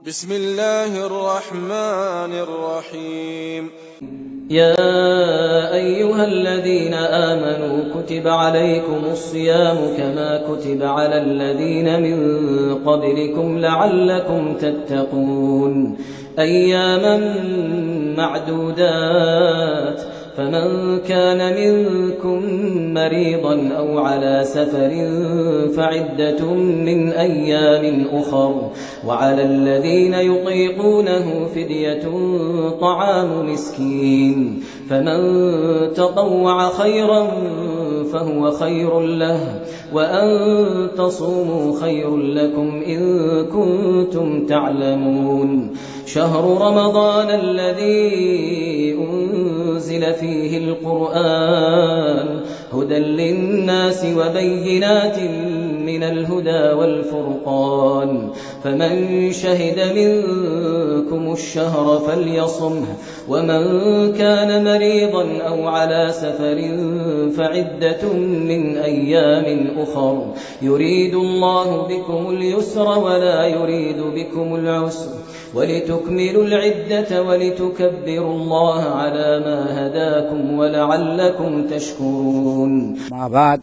بسم الله الرحمن الرحيم يا أيها الذين آمنوا كتب عليكم الصيام كما كتب على الذين من قبلكم لعلكم تتقون أياما معدودات فمن كان منكم مريضا أو على سفر فعدة من أيام أخر وعلى الذين يطيقونه فدية طعام مسكين فمن تطوع خيرا فهو خير له وأن تصوموا خير لكم إن كنتم تعلمون شهر رمضان الذي أنزل فيه القرآن هدى للناس وبينات من الهدى والفرقان فمن شهد منكم الشهر فليصمه ومن كان مريضا أو على سفر فعدة من أيام أخر يريد الله بكم اليسر ولا يريد بكم العسر ولتكملوا العدة ولتكبروا الله على ما هداكم ولعلكم تشكرون. مع بعد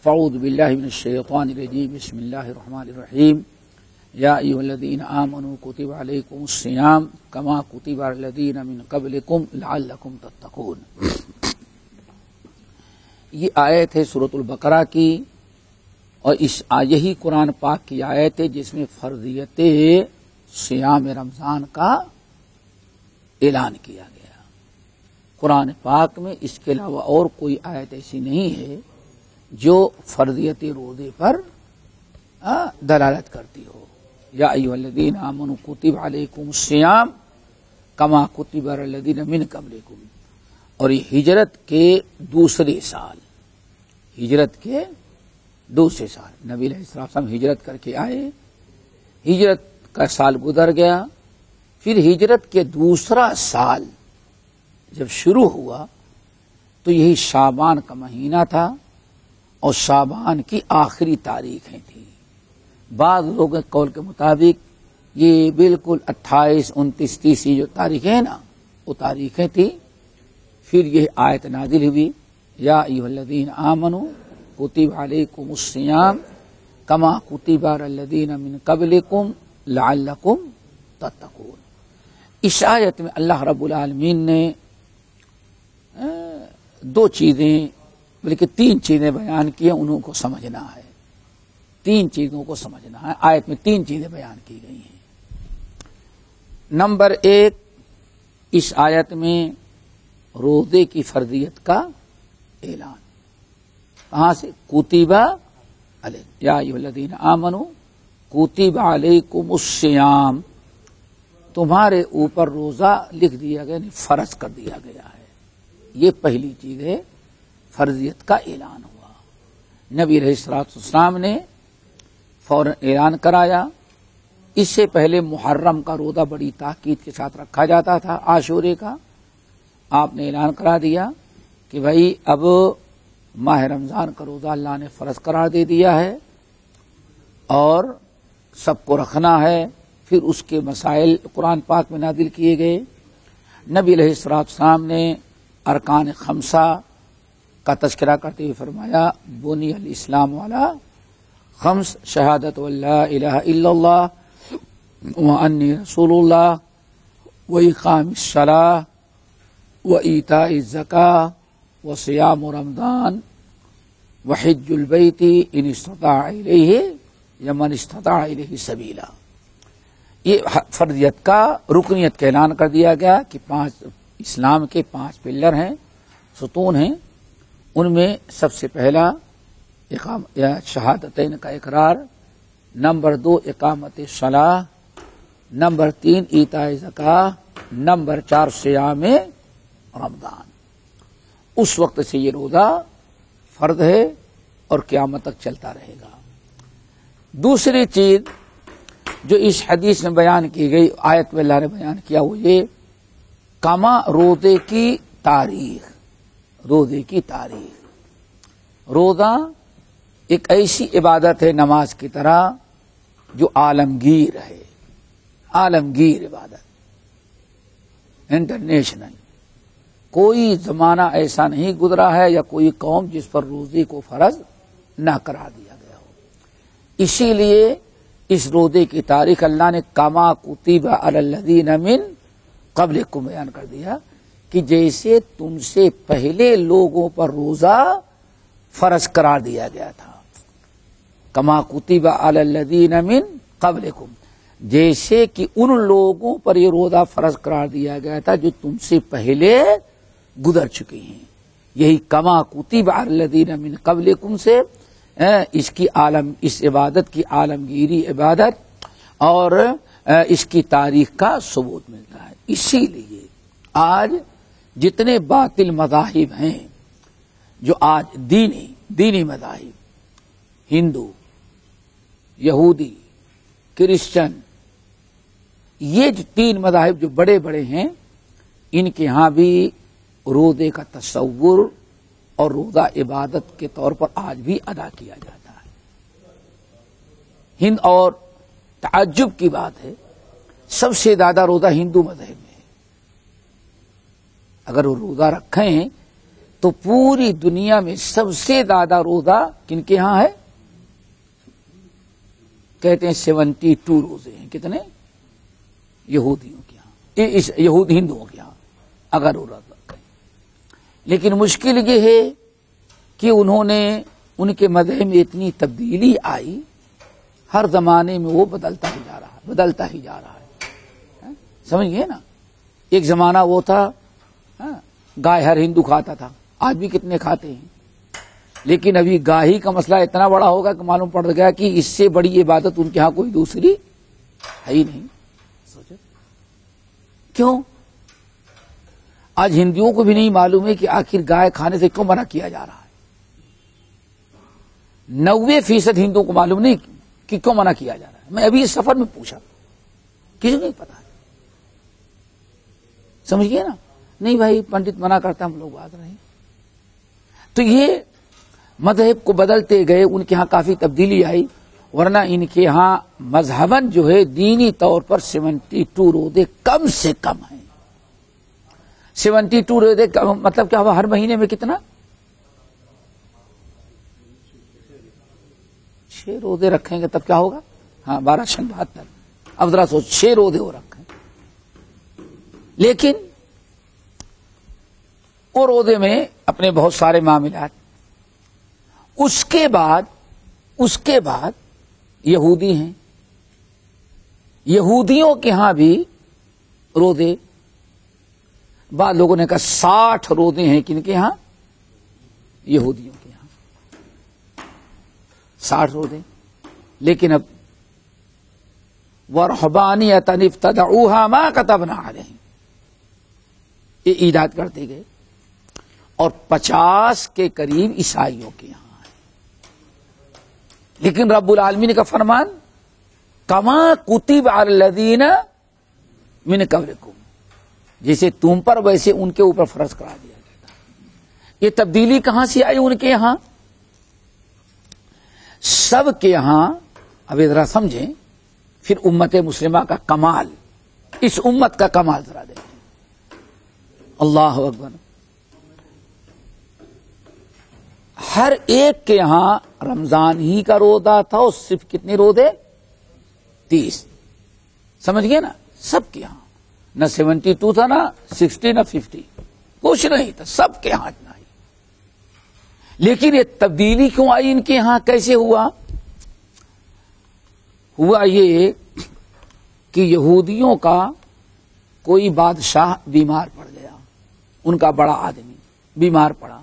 فاعوذ بالله من الشيطان الرجيم بسم الله الرحمن الرحيم يا أيها الذين آمنوا كتب عليكم الصيام كما كتب على الذين من قبلكم لعلكم تتقون. یہ آیت ہے سورۃ البقرہ کی اور یہی قرآن پاک کی آیت ہے جس میں فرضیت صیام رمضان کا اعلان کیا گیا. قرآن پاک میں اس کے علاوہ اور کوئی آیت ایسی نہیں ہے جو فرضیت روزے پر دلالت کرتی ہو. یا ایھا الذین آمنوا کتب علیکم الصیام کما کتب علی الذین من قبلکم. اور یہ ہجرت کے دوسرے سال نبی علیہ السلام ہجرت کر کے آئے. ہجرت کا سال گزر گیا. پھر ہجرت کے دوسرا سال جب شروع ہوا تو یہی شعبان کا مہینہ تھا اور شعبان کی آخری تاریخیں تھیں. بعض لوگوں کے قول کے مطابق یہ بالکل 28 29 30 جو تاریخیں نا وہ تاریخیں تھیں. پھر یہ آیت نازل ہوئی یا ایھا الذین آمنوا کتب علیکم الصیام کما کتب علی الذین من قبلکم لعلکم تتقون. اس آیت میں اللہ رب العالمین نے دو چیزیں بلکہ 3 چیزیں بیان کی ہیں. انہوں کو سمجھنا ہے. 3 چیزوں کو سمجھنا ہے. آیت میں 3 چیزیں بیان کی گئی ہیں. نمبر 1 اس آیت میں روزے کی فرضیت کا اعلان. کہاں سے؟ کتب علیکم یا ایھا الذین آمنوا کتب علیکم الصیام. تمہارے اوپر روزہ لکھ دیا گیا، فرض کر دیا گیا ہے. یہ پہلی چیز ہے، فرضیت کا اعلان ہوا. نبی علیہ السلام نے فوراً اعلان کرایا. اس سے پہلے محرم کا روزہ بڑی تاکید کے ساتھ رکھا جاتا تھا، عاشورے کا. آپ نے اعلان کرا دیا کہ بھائی اب ماہ رمضان کا روزہ اللہ نے فرض قرار دے دیا ہے اور سب کو رکھنا ہے. پھر اس کے مسائل قرآن پاک میں نازل کیے گئے. نبی علیہ السلام نے ارکان 5 کا تذکرہ کرتے ہوئے فرمایا بنی الاسلام علی 5 شہادت لا الہ الا اللہ وانی رسول اللہ واقام الصلاۃ وایتاء الزکاۃ وصیام رمضان وحج البیت ان استطاع الیہ یا من استطاع الیہ سبیلا. یہ فرضیت کا رکنیت کا اعلان کر دیا گیا کہ 5 اسلام کے 5 پلر ہیں، ستون ہیں. ان میں سب سے پہلا شہادتین کا اقرار، نمبر 2 اقامت صلاح، نمبر 3 ایتاء زکاۃ، نمبر 4 صیام رمضان. اس وقت سے یہ روزہ فرض ہے اور قیامت تک چلتا رہے گا. دوسری چیز جو اس حدیث میں بیان کی گئی، آیت میں اللہ نے بیان کیا، وہ یہ کما روزے کی تاریخ. روزہ ایک ایسی عبادت ہے نماز کی طرح جو عالمگیر ہے، عالمگیر عبادت، انٹرنیشنل. کوئی زمانہ ایسا نہیں گزرا ہے یا کوئی قوم جس پر روزے کو فرض نہ قرار دیا گیا ہو. اسی لیے اس روزے کی تاریخ اللہ نے کما کتب علی الذین من قبلکم بیان کر دیا کہ جیسے تم سے پہلے لوگوں پر روزہ فرض قرار دیا گیا تھا. کما کتب علی الذین من قبلکم، جیسے کہ ان لوگوں پر یہ روزہ فرض قرار دیا گیا تھا جو تم سے پہلے گزر چکے ہیں. یہی کما کتب علی الذین من قبلکم سے اس عبادت کی عالمگیری عبادت اور اس کی تاریخ کا ثبوت ملتا ہے. اسی لیے آج جتنے باطل مذاہب ہیں جو آج دینی مذاہب، ہندو، یہودی، کرسچن، یہ جو تین مذاہب جو بڑے بڑے ہیں، ان کے ہاں بھی روزے کا تصور اور روزہ عبادت کے طور پر آج بھی ادا کیا جاتا ہے. ہند اور تعجب کی بات ہے، سب سے زیادہ روزہ ہندو مذہب میں ہے. اگر وہ روزہ رکھیں تو پوری دنیا میں سب سے زیادہ روزہ کن کے ہاں ہے؟ کہتے ہیں 72 روزے ہیں. کتنے؟ یہودیوں کے ہاں، ہندوؤں کے ہاں اگر وہ رکھیں. لیکن مشکل یہ ہے کہ ان کے مذہب میں اتنی تبدیلی آئی، ہر زمانے میں وہ بدلتا ہی جا رہا ہے. سمجھ گئے نا؟ ایک زمانہ وہ تھا گائے ہر ہندو کھاتا تھا، آج بھی کتنے کھاتے ہیں. لیکن ابھی گاہی کا مسئلہ اتنا بڑا ہوگا کہ معلوم پڑ گیا کہ اس سے بڑی عبادت ان کے ہاں کوئی دوسری ہے ہی نہیں. سوچو کیوں؟ آج ہندوؤں کو بھی نہیں معلوم ہے کہ آخر گائے کھانے سے کیوں منع کیا جا رہا ہے. 90% ہندوؤں کو معلوم نہیں کہ کیوں منع کیا جا رہا ہے. میں ابھی اس سفر میں پوچھا، کسی نہیں پتا. سمجھ گئے نا؟ نہیں بھائی پنڈت منع کرتا، ہم لوگ بات رہے. تو یہ مذہب کو بدلتے گئے، ان کے ہاں کافی تبدیلی آئی. ورنہ ان کے ہاں مذہباً جو ہے دینی طور پر 72 روزے کم سے کم ہیں. 72 روزے مطلب کیا ہوا؟ ہر مہینے میں کتنا؟ 6 روزے رکھیں گے تب کیا ہوگا؟ ہاں 12 × 72. اب ذرا سوچ، 6 روزے وہ رکھیں. لیکن وہ روزے میں اپنے بہت سارے معاملات. اس کے بعد یہودی ہیں، یہودیوں کے ہاں بھی روزے. بعض لوگوں نے کہا 60 روزے ہیں کن کے ہاں؟ یہودیوں کے ہاں 60 روزے. لیکن اب وَرَهْبَانِيَّةً ابْتَدَعُوهَا مَا كَتَبْنَا عَلَيْهِمْ، یہ ایجاد کرتے گئے. اور 50 کے قریب عیسائیوں کے یہاں ہے. لیکن رب العالمین کا فرمان کما کتب علی الذین من قبلکم، جیسے تم پر ویسے ان کے اوپر فرض کرا دیا گیا تھا. یہ تبدیلی کہاں سے آئی ان کے یہاں؟ سب کے یہاں. اب ذرا سمجھیں پھر امت مسلمہ کا کمال، اس امت کا کمال ذرا دیکھیں. اللہ اکبر. ہر ایک کے یہاں رمضان ہی کا روزہ تھا، اور صرف کتنے روزے؟ 30. سمجھ گئے نا؟ سب کے یہاں نہ 72 تھا، نہ 60، نہ 50، کچھ نہیں تھا. سب کے یہاں اتنا ہی. لیکن یہ تبدیلی کیوں آئی ان کے یہاں؟ کیسے ہوا یہ کہ یہودیوں کا کوئی بادشاہ بیمار پڑ گیا، ان کا بڑا آدمی بیمار پڑا،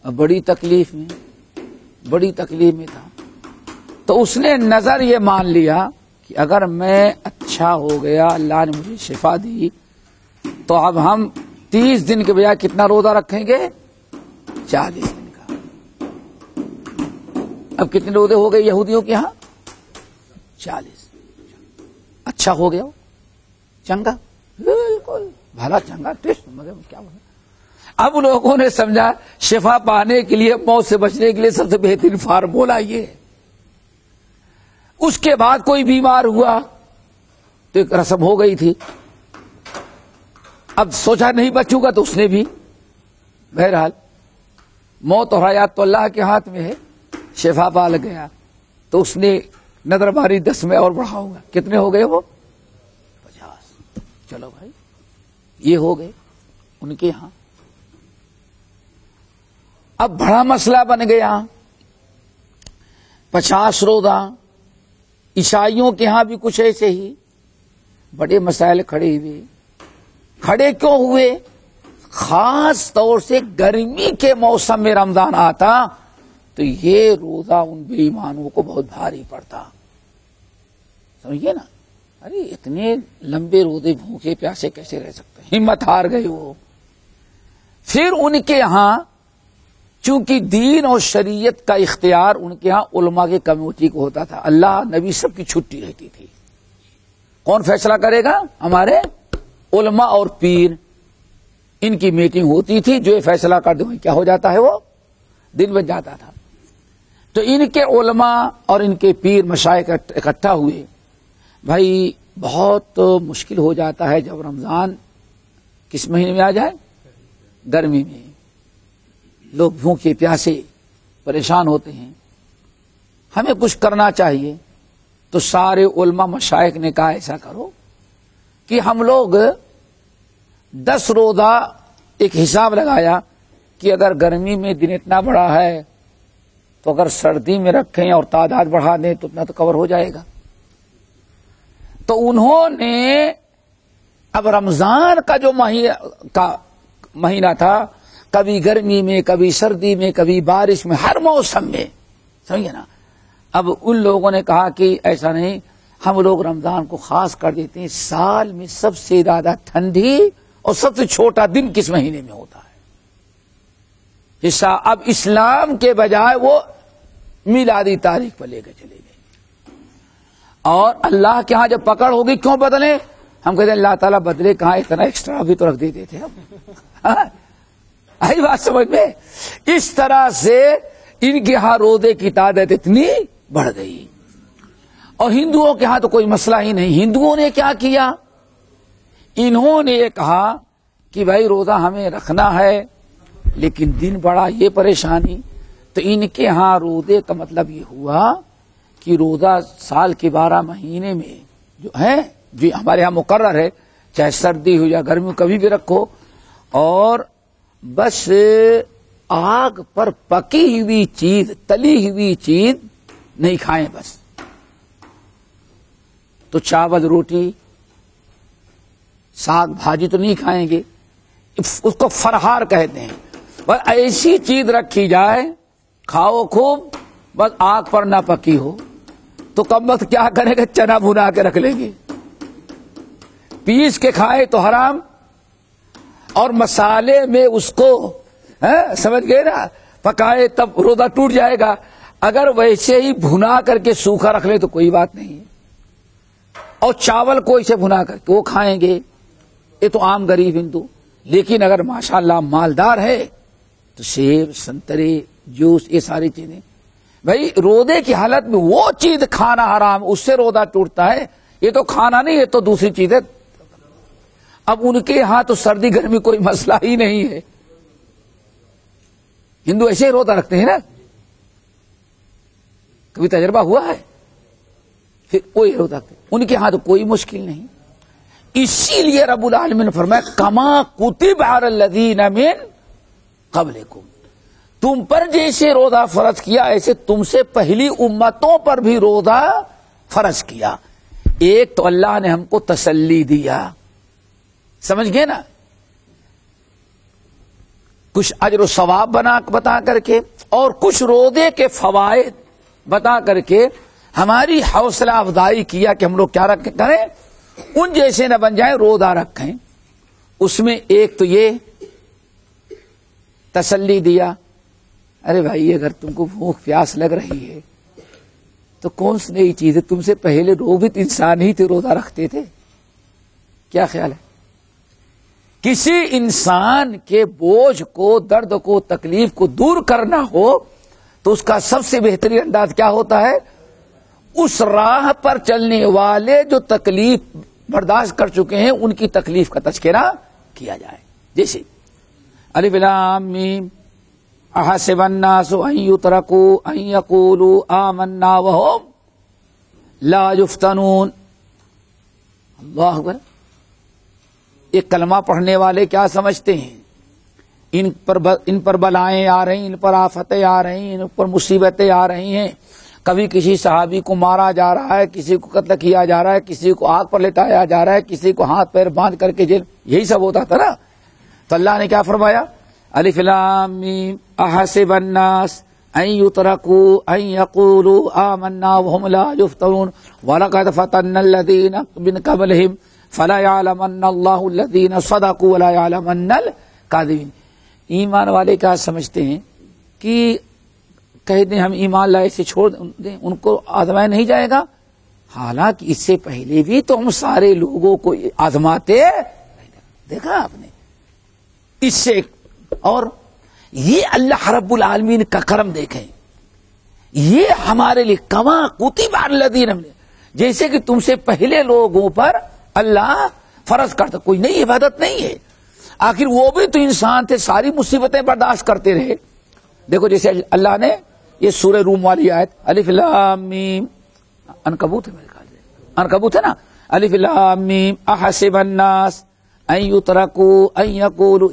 بڑی تکلیف میں تھا. تو اس نے نظر یہ مان لیا کہ اگر میں اچھا ہو گیا، اللہ نے مجھے شفا دی، تو اب ہم 30 دن کے بجائے کتنا روزہ رکھیں گے؟ 40 دن کا. اب کتنے روزے ہو گئے یہودیوں کے یہاں؟ 40. اچھا ہو گیا، چنگا، بالکل بھلا چنگا ٹیسٹ، مگر کیا ہوا. اب لوگوں نے سمجھا شفا پانے کے لیے، موت سے بچنے کے لیے سب سے بہترین فارمولا یہ ہے. اس کے بعد کوئی بیمار ہوا تو ایک رسم ہو گئی تھی. اب سوچا نہیں بچوں گا تو اس نے بھی. بہرحال موت اور حیات تو اللہ کے ہاتھ میں ہے. شفا پا لگ گیا تو اس نے نظر ماری 10 میں اور بڑھاؤں گا. کتنے ہو گئے وہ؟ 50. چلو بھائی یہ ہو گئے ان کے یہاں. اب بڑا مسئلہ بن گیا. 50 روزہ. عیسائیوں کے ہاں بھی کچھ ایسے ہی بڑے مسائل کھڑے ہوئے. کھڑے کیوں ہوئے؟ خاص طور سے گرمی کے موسم میں رمضان آتا تو یہ روزہ ان بے ایمانوں کو بہت بھاری پڑتا. سمجھیے نا. ارے اتنے لمبے روزے بھوکے پیاسے کیسے رہ سکتے ہیں؟ ہمت ہار گئے وہ. پھر ان کے ہاں چونکہ دین اور شریعت کا اختیار ان کے ہاں علماء کی کمیٹی کو ہوتا تھا. اللہ نبی سب کی چھٹی رہتی تھی. کون فیصلہ کرے گا؟ ہمارے علماء اور پیر. ان کی میٹنگ ہوتی تھی. جو یہ فیصلہ کر دیں کیا ہو جاتا ہے وہ دن بن جاتا تھا. تو ان کے علماء اور ان کے پیر مشائخ اکٹھا ہوئے. بھائی بہت مشکل ہو جاتا ہے جب رمضان کس مہینے میں آ جائے؟ گرمی میں. لوگ بھوکے پیاسے پریشان ہوتے ہیں. ہمیں کچھ کرنا چاہیے. تو سارے علماء مشائخ نے کہا ایسا کرو کہ ہم لوگ 10 روزہ ایک حساب لگایا کہ اگر گرمی میں دن اتنا بڑا ہے تو اگر سردی میں رکھیں اور تعداد بڑھا دیں تو اتنا تو کور ہو جائے گا. تو انہوں نے اب رمضان کا جو مہینہ تھا کبھی گرمی میں کبھی سردی میں کبھی بارش میں ہر موسم میں. سمجھے نا. اب ان لوگوں نے کہا کہ ایسا نہیں ہم لوگ رمضان کو خاص کر دیتے ہیں. سال میں سب سے زیادہ ٹھنڈی اور سب سے چھوٹا دن کس مہینے میں ہوتا ہے؟ حصہ اب اسلام کے بجائے وہ میلادی تاریخ پر لے کے چلے گئے. اور اللہ کے ہاں جب پکڑ ہوگی کیوں بدلے؟ ہم کہتے ہیں اللہ تعالیٰ بدلے کہاں اتنا ایکسٹرا بھی تو رکھ دیتے تھے ہم. آئی بات سمجھ میں؟ اس طرح سے ان کے ہاں روزے کی تعداد اتنی بڑھ گئی. اور ہندوؤں کے ہاں تو کوئی مسئلہ ہی نہیں. ہندوؤں نے کیا کیا؟ انہوں نے یہ کہا کہ بھائی روزہ ہمیں رکھنا ہے لیکن دن بڑا یہ پریشانی. تو ان کے ہاں روزے کا مطلب یہ ہوا کہ روزہ سال کے 12 مہینے میں جو ہے جو ہمارے ہاں مقرر ہے چاہے سردی ہو یا گرمی کبھی بھی رکھو اور بس آگ پر پکی ہوئی چیز تلی ہوئی چیز نہیں کھائیں بس. تو چاول روٹی ساگ بھاجی تو نہیں کھائیں گے. اس کو فرہار کہتے ہیں. بس ایسی چیز رکھی جائے کھاؤ خوب بس آگ پر نہ پکی ہو. تو کم وقت کیا کریں گے؟ چنا بھنا کے رکھ لیں گے. پیس کے کھائے تو حرام اور مسالے میں اس کو سمجھ گئے نا پکائے تب روزہ ٹوٹ جائے گا. اگر ویسے ہی بھنا کر کے سوکھا رکھ لے تو کوئی بات نہیں. اور چاول کو اسے بھنا کر کے وہ کھائیں گے. یہ تو عام غریب ہندو. لیکن اگر ماشاءاللہ مالدار ہے تو سیب سنترے جوس یہ ساری چیزیں. بھائی روزے کی حالت میں وہ چیز کھانا حرام اس سے روزہ ٹوٹتا ہے. یہ تو کھانا نہیں یہ تو دوسری چیز ہے. اب ان کے ہاں تو سردی گرمی کوئی مسئلہ ہی نہیں ہے. ہندو ایسے ہی روزہ رکھتے ہیں نا. کبھی تجربہ ہوا ہے؟ پھر وہی روزہ رکھتے ان کے ہاں تو کوئی مشکل نہیں. اسی لیے رب العالمین نے فرمایا کما کتب علی الذین من قبلکم تم پر جیسے روزہ فرض کیا ایسے تم سے پہلی امتوں پر بھی روزہ فرض کیا. ایک تو اللہ نے ہم کو تسلی دیا سمجھ گئے نا کچھ اجر و ثواب بتا کر کے اور کچھ روزے کے فوائد بتا کر کے ہماری حوصلہ افزائی کیا کہ ہم لوگ کیا کریں ان جیسے نہ بن جائیں روزہ رکھیں. اس میں ایک تو یہ تسلی دیا ارے بھائی اگر تم کو بھوک پیاس لگ رہی ہے تو کون سی نئی چیز ہے؟ تم سے پہلے روبت انسان ہی تھے روزہ رکھتے تھے. کیا خیال ہے؟ کسی انسان کے بوجھ کو درد کو تکلیف کو دور کرنا ہو تو اس کا سب سے بہترین انداز کیا ہوتا ہے؟ اس راہ پر چلنے والے جو تکلیف برداشت کر چکے ہیں ان کی تکلیف کا تذکرہ کیا جائے. جیسے الف لام میم احسب الناس ان یترکوا ان یقولوا آمنا وهم لا یفتنون. اللہ اکبر. یہ کلمہ پڑھنے والے کیا سمجھتے ہیں؟ ان پر بلائیں آ رہی ہیں، ان پر آفتیں آ رہی ہیں، ان پر مصیبتیں آ رہی ہیں. کبھی کسی صحابی کو مارا جا رہا ہے، کسی کو قتل کیا جا رہا ہے، کسی کو آگ پر لٹایا جا رہا ہے، کسی کو ہاتھ پیر باندھ کر کے جیل، یہی سب ہوتا تھا نا. تو اللہ نے کیا فرمایا؟ الف لام میم احسب الناس ان یترکوا ان یقولوا آمنا وهم لا یفتنون ولقد فتنا الذین من قبلهم فلا يعلمن اللہ الذین صدقوا ولا يعلمن الکاذبین. ایمان والے کیا سمجھتے ہیں کہ کہہ دیں ہم ایمان لائے سے چھوڑ دیں، ان کو آزمایا نہیں جائے گا. حالانکہ اس سے پہلے بھی تو ہم سارے لوگوں کو آزماتے دیکھا آپ نے. اس سے اور یہ اللہ رب العالمین کا کرم دیکھیں، یہ ہمارے لیے کما کتب علی الذین، جیسے کہ تم سے پہلے لوگوں پر اللہ فرض کرتا. کوئی نئی عبادت نہیں ہے، آخر وہ بھی تو انسان تھے، ساری مصیبتیں برداشت کرتے رہے. دیکھو جیسے اللہ نے یہ سورہ روم والی آیت الف لام میم عنکبوت ہے، میرے خیال سے عنکبوت ہے نا. الف لام میم احسب الناس ان یترکوا ان یقولوا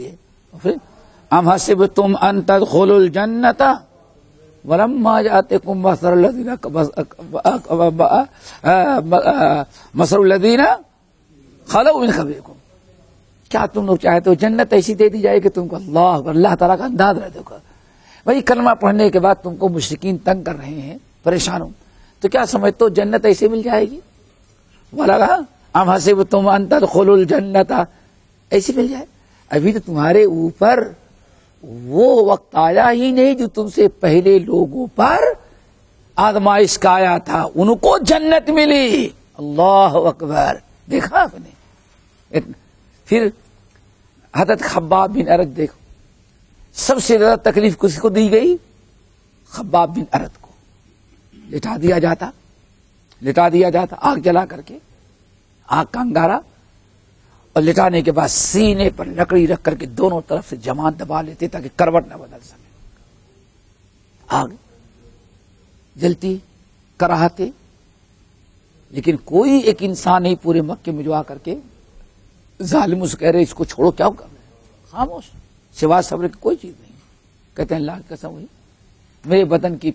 ام حسبتم ان تدخلوا الجنۃ ولما یاتکم مثل الذین خلوا من قبلکم. کیا تم لوگ چاہتے ہو جنت ایسی دے دی جائے کہ تم کو اللہ تعالیٰ کا انداز رہ دیکھو. وہی کلمہ پڑھنے کے بعد تم کو مشرکین تنگ کر رہے ہیں، پریشان ہو، تو کیا سمجھتے ہو جنت ایسے مل جائے گی؟ بولا ام حسبتم ان تدخلوا الجنۃ، ایسی مل جائے. ابھی تو تمہارے اوپر وہ وقت آیا ہی نہیں جو تم سے پہلے لوگوں پر آزمائش کا آیا تھا، ان کو جنت ملی. اللہ اکبر. دیکھا آپ نے. پھر حضرت خباب بن ارد دیکھو، سب سے زیادہ تکلیف کس کو دی گئی؟ خباب بن ارد کو. لٹا دیا جاتا آگ جلا کر کے، آگ کا انگارہ، اور لٹانے کے بعد سینے پر لکڑی رکھ کر کے دونوں طرف سے جمان دبا لیتے تاکہ کروٹ نہ بدل سکے. آگ جلتی کراہتے، لیکن کوئی ایک انسان نہیں پورے مکے میں جو آ کر کے ظالم اس کہہ رہے اس کو چھوڑو، کیا کر رہے؟ خاموش، سوا صبر کی کوئی چیز نہیں. کہتے ہیں اللہ کی قسم ہوئی میرے بدن کی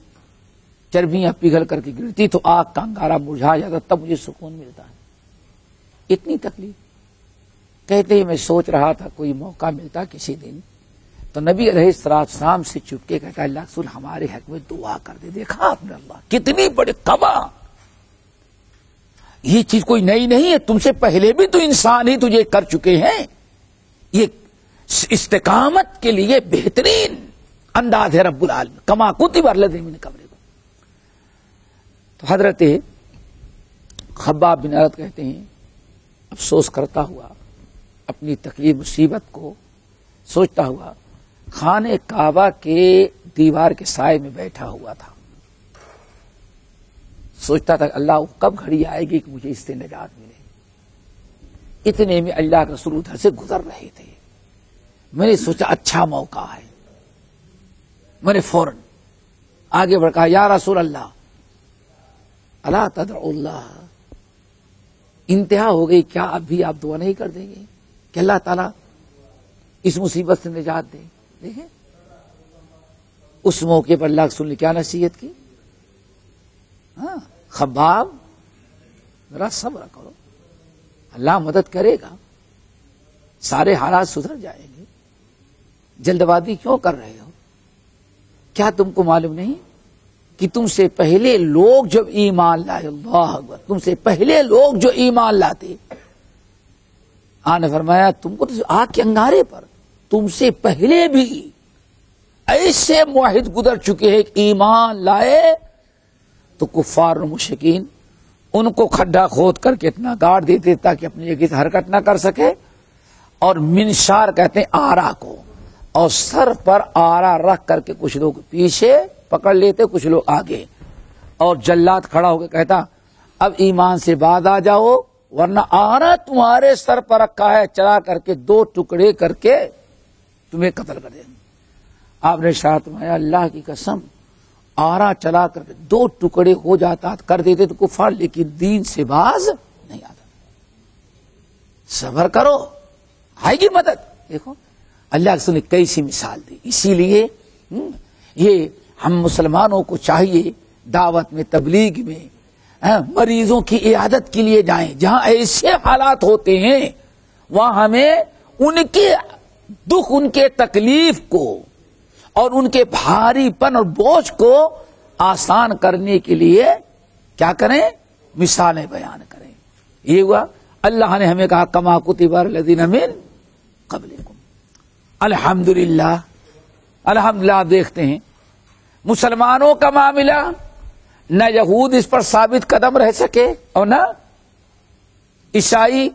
چربیاں پگھل کر کے گرتی تو آگ کا انگارہ مرجھا جاتا، تب مجھے سکون ملتا ہے. اتنی تکلیف. کہتے ہیں میں سوچ رہا تھا کوئی موقع ملتا کسی دن تو نبی علیہ السلام سے چپ کے کہتا اللہ رسول ہمارے حق میں دعا کر دے. دیکھا آپ نے اللہ کتنی بڑی قبا. یہ چیز کوئی نئی نہیں ہے، تم سے پہلے بھی تو انسان ہی تجھے کر چکے ہیں. یہ استقامت کے لیے بہترین انداز ہے رب العالمین. کما کتب علی الذین من قبلکم. تو حضرت خباب بن ارد کہتے ہیں افسوس کرتا ہوا اپنی تکلیف مصیبت کو سوچتا ہوا خانہ کعبہ کے دیوار کے سائے میں بیٹھا ہوا تھا. سوچتا تھا اللہ کب گھڑی آئے گی کہ مجھے اس سے نجات ملے. اتنے میں اللہ کے رسول ادھر سے گزر رہے تھے. میں نے سوچا اچھا موقع ہے. میں نے فوراً آگے بڑھ کہا یا رسول اللہ الا تدعو اللہ. انتہا ہو گئی، کیا اب بھی آپ دعا نہیں کر دیں گے کہ اللہ تعالیٰ اس مصیبت سے نجات دے؟ دیکھیں اس موقع پر اللہ رسول نے کیا نصیحت کی. ہاں خباب ذرا صبر کرو، اللہ مدد کرے گا، سارے حالات سدھر جائیں گے. جلد بازی کیوں کر رہے ہو؟ کیا تم کو معلوم نہیں کہ تم سے پہلے لوگ جب ایمان لائے، اللہ اکبر، تم سے پہلے لوگ جو ایمان لاتے، آن فرمایا تم کو تو آگ کے انگارے پر تم سے پہلے بھی ایسے موحد گزر چکے ہیں کہ ایمان لائے تو کفار و مشرکین ان کو کھڈا کھود کر کے اتنا گاڑ دیتے تاکہ اپنی جگہ سے حرکت نہ کر سکے. اور منشار کہتے ہیں آرا کو، اور سر پر آرا رکھ کر کے کچھ لوگ پیچھے پکڑ لیتے، کچھ لوگ آگے، اور جلاد کھڑا ہو کے کہتا اب ایمان سے باز آ جاؤ ورنہ آنا تمہارے سر پر رکھا ہے، چلا کر کے 2 ٹکڑے کر کے تمہیں قتل کر دیں گے۔ آپ نے ارشاد فرمایا اللہ کی قسم آرا چلا کر کے 2 ٹکڑے ہو جاتا کر دیتے تو کفار، لیکن دین سے باز نہیں آتا۔ صبر کرو، آئے گی مدد۔ دیکھو اللہ کے نے کیسی مثال دی۔ اسی لیے یہ ہم مسلمانوں کو چاہیے دعوت میں، تبلیغ میں مریضوں کی عیادت کے لیے جائیں، جہاں ایسے حالات ہوتے ہیں وہاں ہمیں ان کے دکھ، ان کے تکلیف کو اور ان کے بھاری پن اور بوجھ کو آسان کرنے کے لیے کیا کریں؟ مثالیں بیان کریں۔ یہ ہوا اللہ نے ہمیں کہا کما کتب علی الذین من قبلکم۔ الحمدللہ آپ دیکھتے ہیں مسلمانوں کا معاملہ، نہ یہود اس پر ثابت قدم رہ سکے اور نہ عیسائی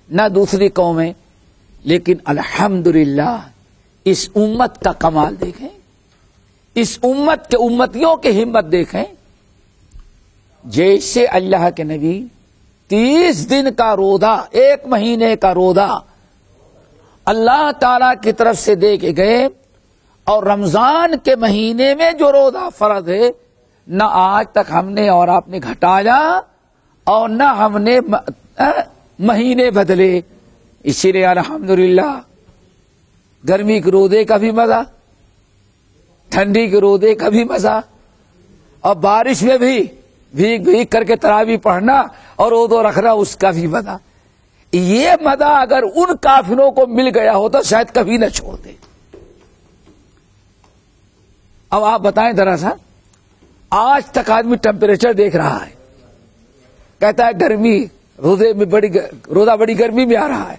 نہ دوسری قومیں، لیکن الحمدللہ اس امت کا کمال دیکھیں، اس امت کے امتیوں کی ہمت دیکھیں۔ جیسے اللہ کے نبی 30 دن کا روزہ، 1 مہینے کا روزہ اللہ تعالی کی طرف سے دے کے گئے، اور رمضان کے مہینے میں جو روزہ فرض ہے نہ آج تک ہم نے اور آپ نے گھٹایا اور نہ ہم نے مہینے بدلے۔ اسی لیے الحمدللہ گرمی کے روزے کا بھی مزہ، ٹھنڈی کے روزے کا بھی مزہ، اور بارش میں بھی بھیگ بھیگ کر کے تراویح پڑھنا اور روزہ رکھنا، اس کا بھی مزہ۔ یہ مزہ اگر ان کافروں کو مل گیا ہو تو شاید کبھی نہ چھوڑتے۔ اب آپ بتائیں ذرا سا، آج تک آدمی ٹیمپریچر دیکھ رہا ہے، کہتا ہے گرمی روزہ بڑی گرمی میں آ رہا ہے۔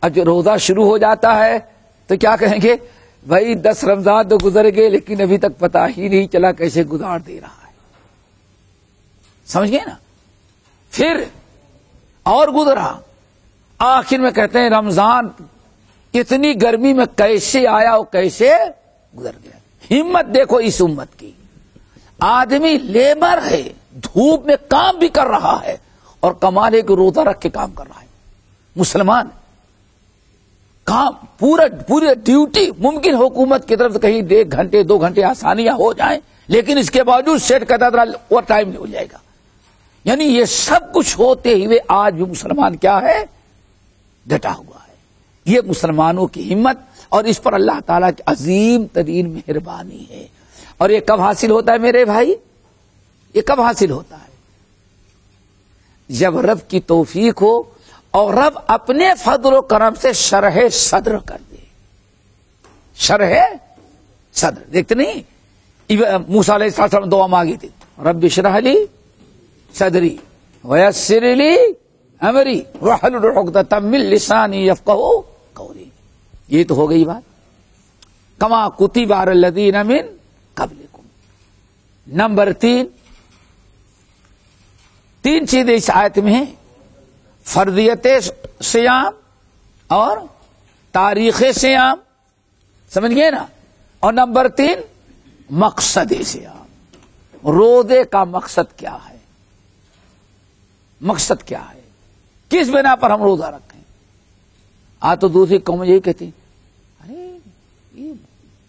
اب جو روزہ شروع ہو جاتا ہے تو کیا کہیں گے؟ بھائی 10 رمضان تو گزر گئے لیکن ابھی تک پتہ ہی نہیں چلا کیسے گزار دے رہا ہے۔ سمجھ گئے نا؟ پھر اور گزرا، آخر میں کہتے ہیں رمضان اتنی گرمی میں کیسے آیا اور کیسے گزر گیا۔ ہمت دیکھو اس امت کی، آدمی لیبر ہے، دھوپ میں کام بھی کر رہا ہے اور کمال ہے کہ روزہ رکھ کے کام کر رہا ہے۔ مسلمان کام پورے ڈیوٹی، ممکن حکومت کی طرف سے کہیں 1 گھنٹے 2 گھنٹے آسانیاں ہو جائیں، لیکن اس کے باوجود سیٹ کا دادرا اور ٹائم نہیں ہو جائے گا۔ یعنی یہ سب کچھ ہوتے ہوئے آج بھی مسلمان کیا ہے؟ ڈٹا ہوا ہے۔ یہ مسلمانوں کی ہمت، اور اس پر اللہ تعالیٰ کی عظیم ترین مہربانی ہے۔ اور یہ کب حاصل ہوتا ہے میرے بھائی؟ یہ کب حاصل ہوتا ہے؟ جب رب کی توفیق ہو اور رب اپنے فضل و کرم سے شرح صدر کر دے۔ شرح صدر دیکھتے نہیں؟ موسیٰ علیہ السلام دعا مانگی تھی، رب اشرح لی صدری ویسر لی امری واحلل عقدۃ من لسانی یفقہوا قولی۔ یہ تو ہو گئی بات۔ کما کتب علی الذین من قبلکم۔ نمبر 3 چیزیں اس آیت میں ہیں، فرضیت صیام اور تاریخ صیام، سمجھ گئے نا؟ اور نمبر 3 مقصد صیام، روزے کا مقصد کیا ہے؟ مقصد کیا ہے؟ کس بنا پر ہم روزہ رکھیں؟ تو دوسری قوم یہی کہتی ارے یہ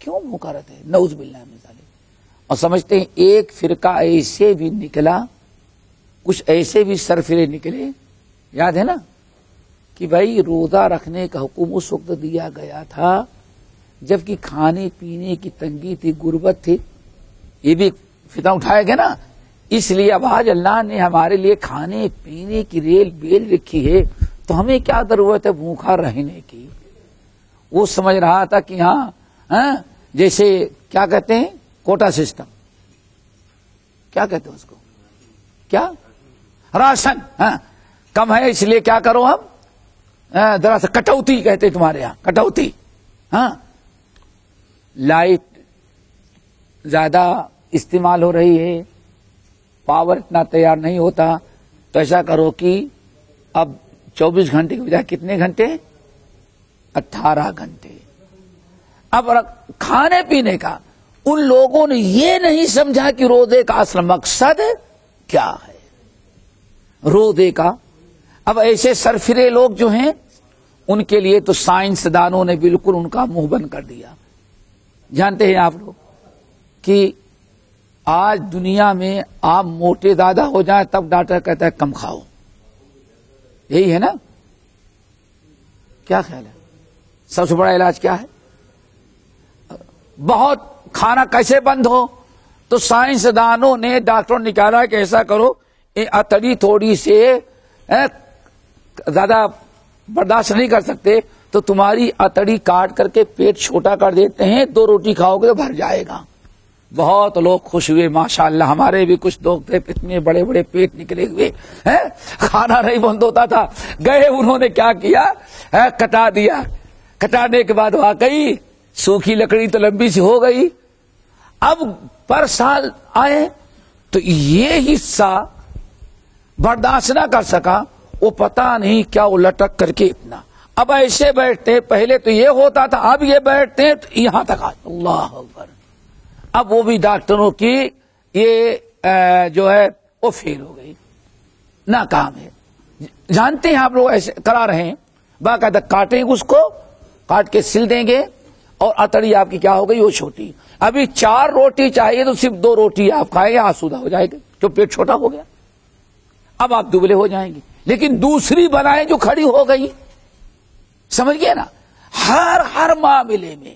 کیوں مکرت ہے، نعوذ باللہ من ذالک، اور سمجھتے ہیں ایک فرقہ ایسے بھی نکلا، کچھ ایسے بھی سرفرے نکلے، یاد ہے نا کہ بھائی روزہ رکھنے کا حکم اس وقت دیا گیا تھا جبکہ کھانے پینے کی تنگی تھی، غربت تھی، یہ بھی فتنہ اٹھایا گیا نا۔ اس لیے اب آج اللہ نے ہمارے لیے کھانے پینے کی ریل بیل رکھی ہے تو ہمیں کیا ضرورت ہے بھوکا رہنے کی۔ وہ سمجھ رہا تھا کہ ہاں جیسے کیا کہتے ہیں کوٹا سسٹم، کیا کہتے ہیں اس کو، کیا راشن کم ہے اس لیے کیا کرو ہم ذرا سا کٹوتی کہتے تمہارے یہاں، کٹوتی۔ لائٹ زیادہ استعمال ہو رہی ہے، پاور اتنا تیار نہیں ہوتا، تو ایسا کرو کہ اب 24 گھنٹے کی بجائے کتنے گھنٹے؟ 18 گھنٹے۔ اب کھانے پینے کا ان لوگوں نے یہ نہیں سمجھا کہ روزے کا اصل مقصد کیا ہے روزے کا. اب ایسے سرفرے لوگ جو ہیں ان کے لیے تو سائنسدانوں نے بالکل ان کا منہ بند کر دیا. جانتے ہیں آپ لوگ کہ آج دنیا میں آپ موٹے زیادہ ہو جائیں تب ڈاکٹر کہتا ہے کم کھاؤ. یہی ہے نا؟ کیا خیال ہے سب سے بڑا علاج کیا ہے؟ بہت کھانا کیسے بند ہو؟ تو سائنسدانوں نے ڈاکٹروں نے نکالا کہ ایسا کرو اتڑی تھوڑی سے زیادہ برداشت نہیں کر سکتے تو تمہاری اتڑی کاٹ کر کے پیٹ چھوٹا کر دیتے ہیں, 2 روٹی کھاؤ گے تو بھر جائے گا. بہت لوگ خوش ہوئے ماشاءاللہ. ہمارے بھی کچھ لوگ تھے اتنے بڑے بڑے پیٹ نکلے ہوئے کھانا نہیں بند ہوتا تھا, گئے انہوں نے کیا کیا کٹا دیا. کٹانے کے بعد واقعی سوکھی لکڑی تو لمبی سی ہو گئی. اب پر سال آئے تو یہ حصہ برداشت نہ کر سکا, وہ پتا نہیں کیا وہ لٹک کر کے اتنا. اب ایسے بیٹھتے, پہلے تو یہ ہوتا تھا, اب یہ بیٹھتے تو یہاں تک آ. اللہ اکبر. اب وہ بھی ڈاکٹروں کی یہ جو ہے وہ فیل ہو گئی, ناکام ہے. جانتے ہیں آپ لوگ ایسے کرا رہے ہیں, باقاعدہ کاٹیں گے اس کو, کاٹ کے سل دیں گے اور اتڑی آپ کی کیا ہو گئی وہ چھوٹی. ابھی 4 روٹی چاہیے تو صرف 2 روٹی آپ کھائیں گے, آسودہ ہو جائے گا جو پیٹ چھوٹا ہو گیا. اب آپ دبلے ہو جائیں گے. لیکن دوسری بلائیں جو کھڑی ہو گئی, سمجھ گئے نا, ہر معاملے میں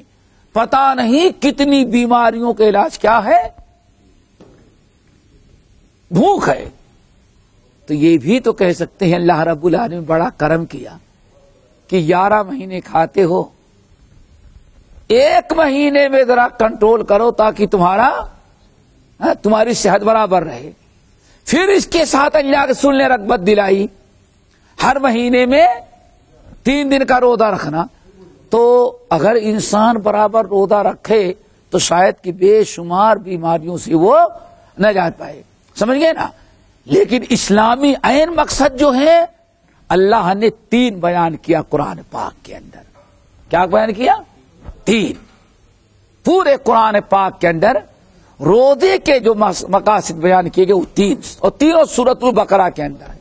پتا نہیں کتنی بیماریوں کا علاج کیا ہے, بھوک ہے. تو یہ بھی تو کہہ سکتے ہیں اللہ رب العالمین نے بڑا کرم کیا کہ 11 مہینے کھاتے ہو, 1 مہینے میں ذرا کنٹرول کرو تاکہ تمہاری صحت برابر رہے. پھر اس کے ساتھ اللہ کے رسول نے رغبت دلائی ہر مہینے میں 3 دن کا روزہ رکھنا. تو اگر انسان برابر روزہ رکھے تو شاید کہ بے شمار بیماریوں سے وہ نجات پائے. سمجھ گئے نا؟ لیکن اسلامی عین مقصد جو ہے اللہ نے 3 بیان کیا قرآن پاک کے اندر. کیا بیان کیا؟ 3. پورے قرآن پاک کے اندر روزے کے جو مقاصد بیان کیے گئے وہ 3 اور تینوں سورۃ البقرہ کے اندر.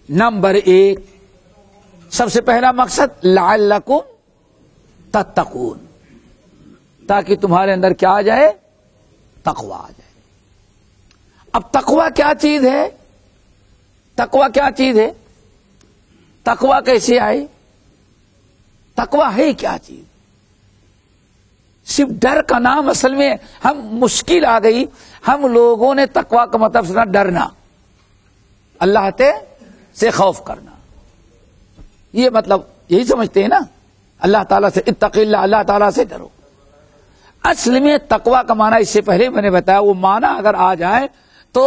نمبر 1 سب سے پہلا مقصد لعلکم تتقون, تاکہ تمہارے اندر کیا آ جائے؟ تقوی آ جائے. اب تقوی کیا چیز ہے؟ تقوی کیا چیز ہے؟ تقوی کیسے آئے؟ تقوی ہے کیا چیز؟ صرف ڈر کا نام اصل میں ہم مشکل آ گئی. ہم لوگوں نے تقوی کا مطلب سنا ڈرنا, اللہ سے خوف کرنا, یہ مطلب یہی سمجھتے ہیں نا. اللہ تعالیٰ سے اتق اللہ, اللہ تعالیٰ سے ڈرو. اصل میں تقوی کا معنی اس سے پہلے میں نے بتایا, وہ معنی اگر آ جائے تو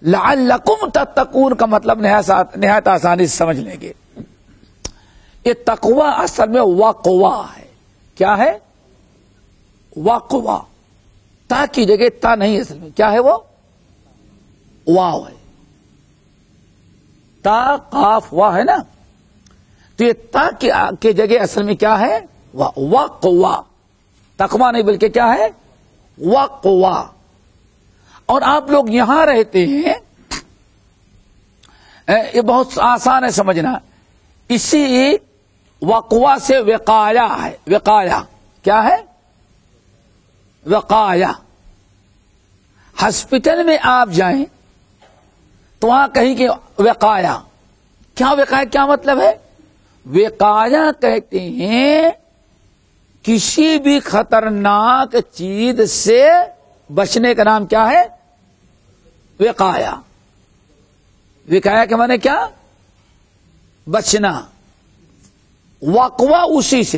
لعلکم تتقون کا مطلب نہایت آسانی سے سمجھ لیں گے. یہ تقوی اصل میں وقوہ ہے. کیا ہے؟ وقوہ. تا کی جگہ تا نہیں, اصل میں کیا ہے وہ؟ واو ہے. تا قاف وا ہے نا, تو یہ تا کی جگہ اصل میں کیا ہے؟ وقوہ. تقوی نہیں بلکہ کیا ہے؟ وقوہ. اور آپ لوگ یہاں رہتے ہیں, یہ بہت آسان ہے سمجھنا. اسی وقوہ سے وقایا ہے. وقایا کیا ہے؟ وقایا. ہاسپٹل میں آپ جائیں تو وہاں کہیں کہ وقایا. کیا وقایا کیا مطلب ہے؟ وقایا کہتے ہیں کسی بھی خطرناک چیز سے بچنے کا نام کیا ہے؟ وقایا. وقایا کے معنی کیا؟ بچنا. وقوہ اسی سے.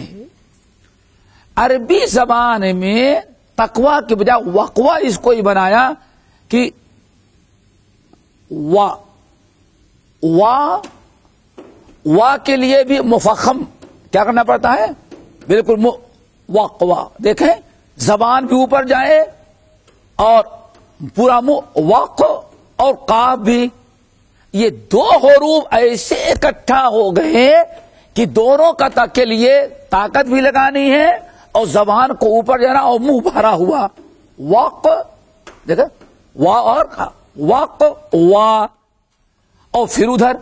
عربی زبان میں تقوی کے بجائے وقوہ اس کو ہی بنایا کہ وا کے لیے بھی مفخم کیا کرنا پڑتا ہے؟ بالکل وقوہ. دیکھیں زبان بھی اوپر جائے اور پورا وق اور قاف بھی, یہ 2 حروف ایسے اکٹھا ہو گئے کہ دونوں کا کے لیے طاقت بھی لگانی ہے اور زبان کو اوپر جانا اور منہ بھرا ہوا وق، دیکھا وا اور وق وا، اور پھر ادھر،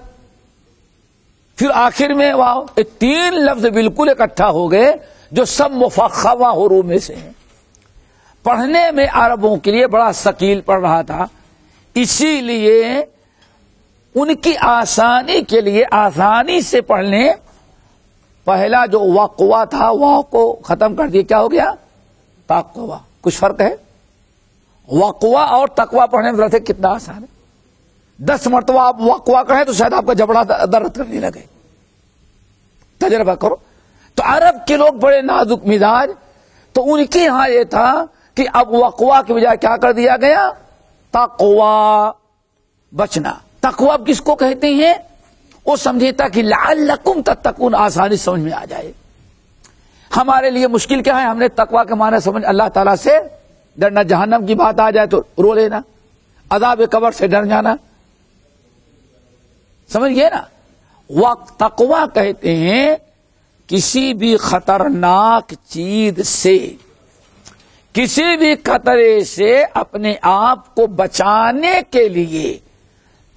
پھر آخر میں واو. یہ تین لفظ بالکل اکٹھا ہو گئے جو سب مفخمہ حروف میں سے ہیں. پڑھنے میں عربوں کے لیے بڑا ثقیل پڑ رہا تھا، اسی لیے ان کی آسانی کے لیے آسانی سے پڑھنے پہلا جو وقوا تھا واو کو ختم کر دیا، کیا ہو گیا تقوا. کچھ فرق ہے؟ وقوا اور تقوا پڑھنے میں رہتے کتنا آسان ہے. 10 مرتبہ آپ وقوا کہیں تو شاید آپ کا جبڑا درد کرنے لگے. تجربہ کرو. تو عرب کے لوگ بڑے نازک مزاج، تو ان کے یہاں یہ تھا کہ اب وقوا کی بجائے کیا کر دیا گیا؟ تقوا، بچنا. تقوا اب کس کو کہتے ہیں؟ وہ سمجھے تھا کہ لعلکم تتقون آسانی سمجھ میں آ جائے. ہمارے لیے مشکل کیا ہے؟ ہم نے تقوا کے معنی سمجھ اللہ تعالیٰ سے ڈرنا، جہنم کی بات آ جائے تو رو لینا، عذاب قبر سے ڈر جانا، سمجھ گئے نا. تقوا کہتے ہیں کسی بھی خطرناک چیز سے، کسی بھی خطرے سے اپنے آپ کو بچانے کے لیے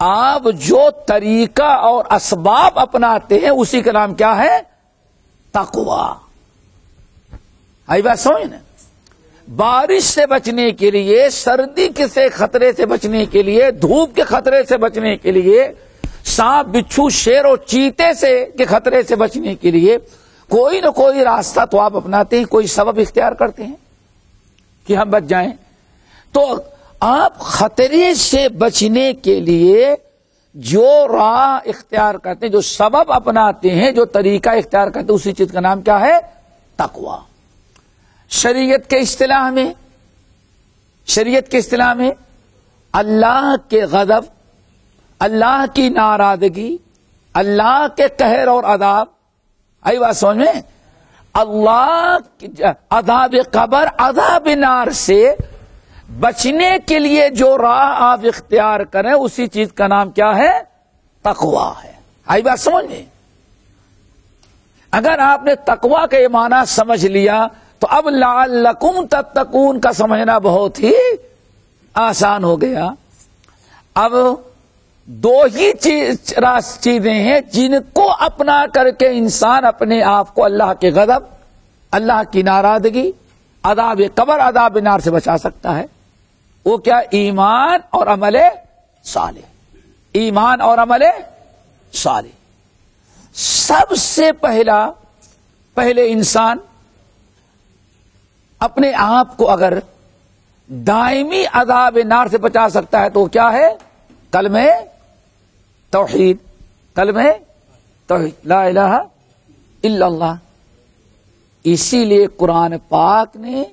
آپ جو طریقہ اور اسباب اپناتے ہیں اسی کا نام کیا ہے؟ تقوا. آئی بات سمجھ نا. بارش سے بچنے کے لیے، سردی کے سے خطرے سے بچنے کے لیے، دھوپ کے خطرے سے بچنے کے لیے، سانپ بچھو شیر اور چیتے سے کے خطرے سے بچنے کے لیے کوئی نہ کوئی راستہ تو آپ اپناتے ہیں، کوئی سبب اختیار کرتے ہیں کہ ہم بچ جائیں. تو آپ خطرے سے بچنے کے لیے جو راہ اختیار کرتے ہیں، جو سبب اپناتے ہیں، جو طریقہ اختیار کرتے ہیں، اسی چیز کا نام کیا ہے؟ تقوا. شریعت کے اصطلاح میں اللہ کے غضب، اللہ کی ناراضگی، اللہ کے قہر اور عذاب، آئی بات سمجھ میں؟ اللہ عذاب قبر، عذاب نار سے بچنے کے لیے جو راہ آپ اختیار کریں اسی چیز کا نام کیا ہے؟ تقوا ہے. آئی بات سمجھ میں؟ اگر آپ نے تقوا کا یہ معنی سمجھ لیا تو اب لعلکم تتقون کا سمجھنا بہت ہی آسان ہو گیا. اب دو ہی چیزیں ہیں جن کو اپنا کر کے انسان اپنے آپ کو اللہ کے غضب، اللہ کی ناراضگی، عذاب قبر، عذاب نار سے بچا سکتا ہے. وہ کیا؟ ایمان اور عمل صالح. ایمان اور عمل صالح. سب سے پہلے انسان اپنے آپ کو اگر دائمی عذاب نار سے بچا سکتا ہے تو وہ کیا ہے؟ کلمہ توحید. کلمہ توحید، لا الہ الا اللہ. اسی لیے قرآن پاک نے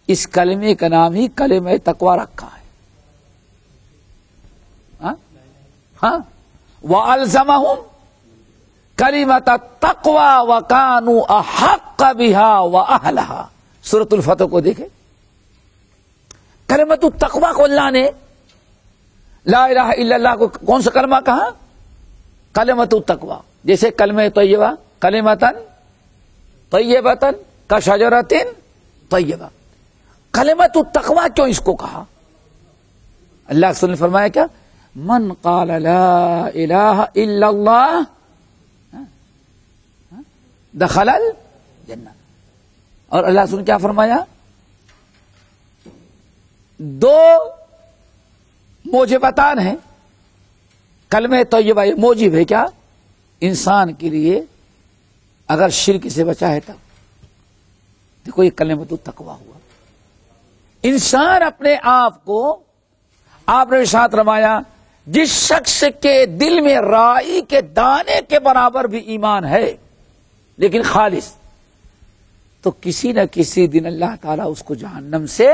اس کلمے کا نام ہی کلمہ تقوی رکھا ہے. ہاں، وَأَلْزَمَهُمْ کلمۃ التقوی وَكَانُوا أَحَقَّ بِهَا وَأَهْلَهَا. سورۃ الفتح کو دیکھیں، کلمۃ التقوی کو اللہ نے لا الہ الا اللہ کو کون سا کلمہ کہا؟ کلمۃ التقوی. جیسے کلمہ طیبہ، کلمۃ طیبۃ کشجرۃ طیبہ. کلمۃ التقوی کیوں اس کو کہا؟ اللہ کے رسول نے فرمایا کیا؟ من قال لا الہ الا اللہ دخل الجنہ. اور اللہ کے رسول نے کیا فرمایا؟ دو موجبتان ہیں. کلمہ طیبہ یہ موجب ہے کیا؟ انسان کے لیے اگر شرک سے بچا ہے تب. دیکھو یہ کلمۃ التقوی ہوا. انسان اپنے آپ کو، آپ نے ساتھ رمایا، جس شخص کے دل میں رائی کے دانے کے برابر بھی ایمان ہے لیکن خالص، تو کسی نہ کسی دن اللہ تعالیٰ اس کو جہنم سے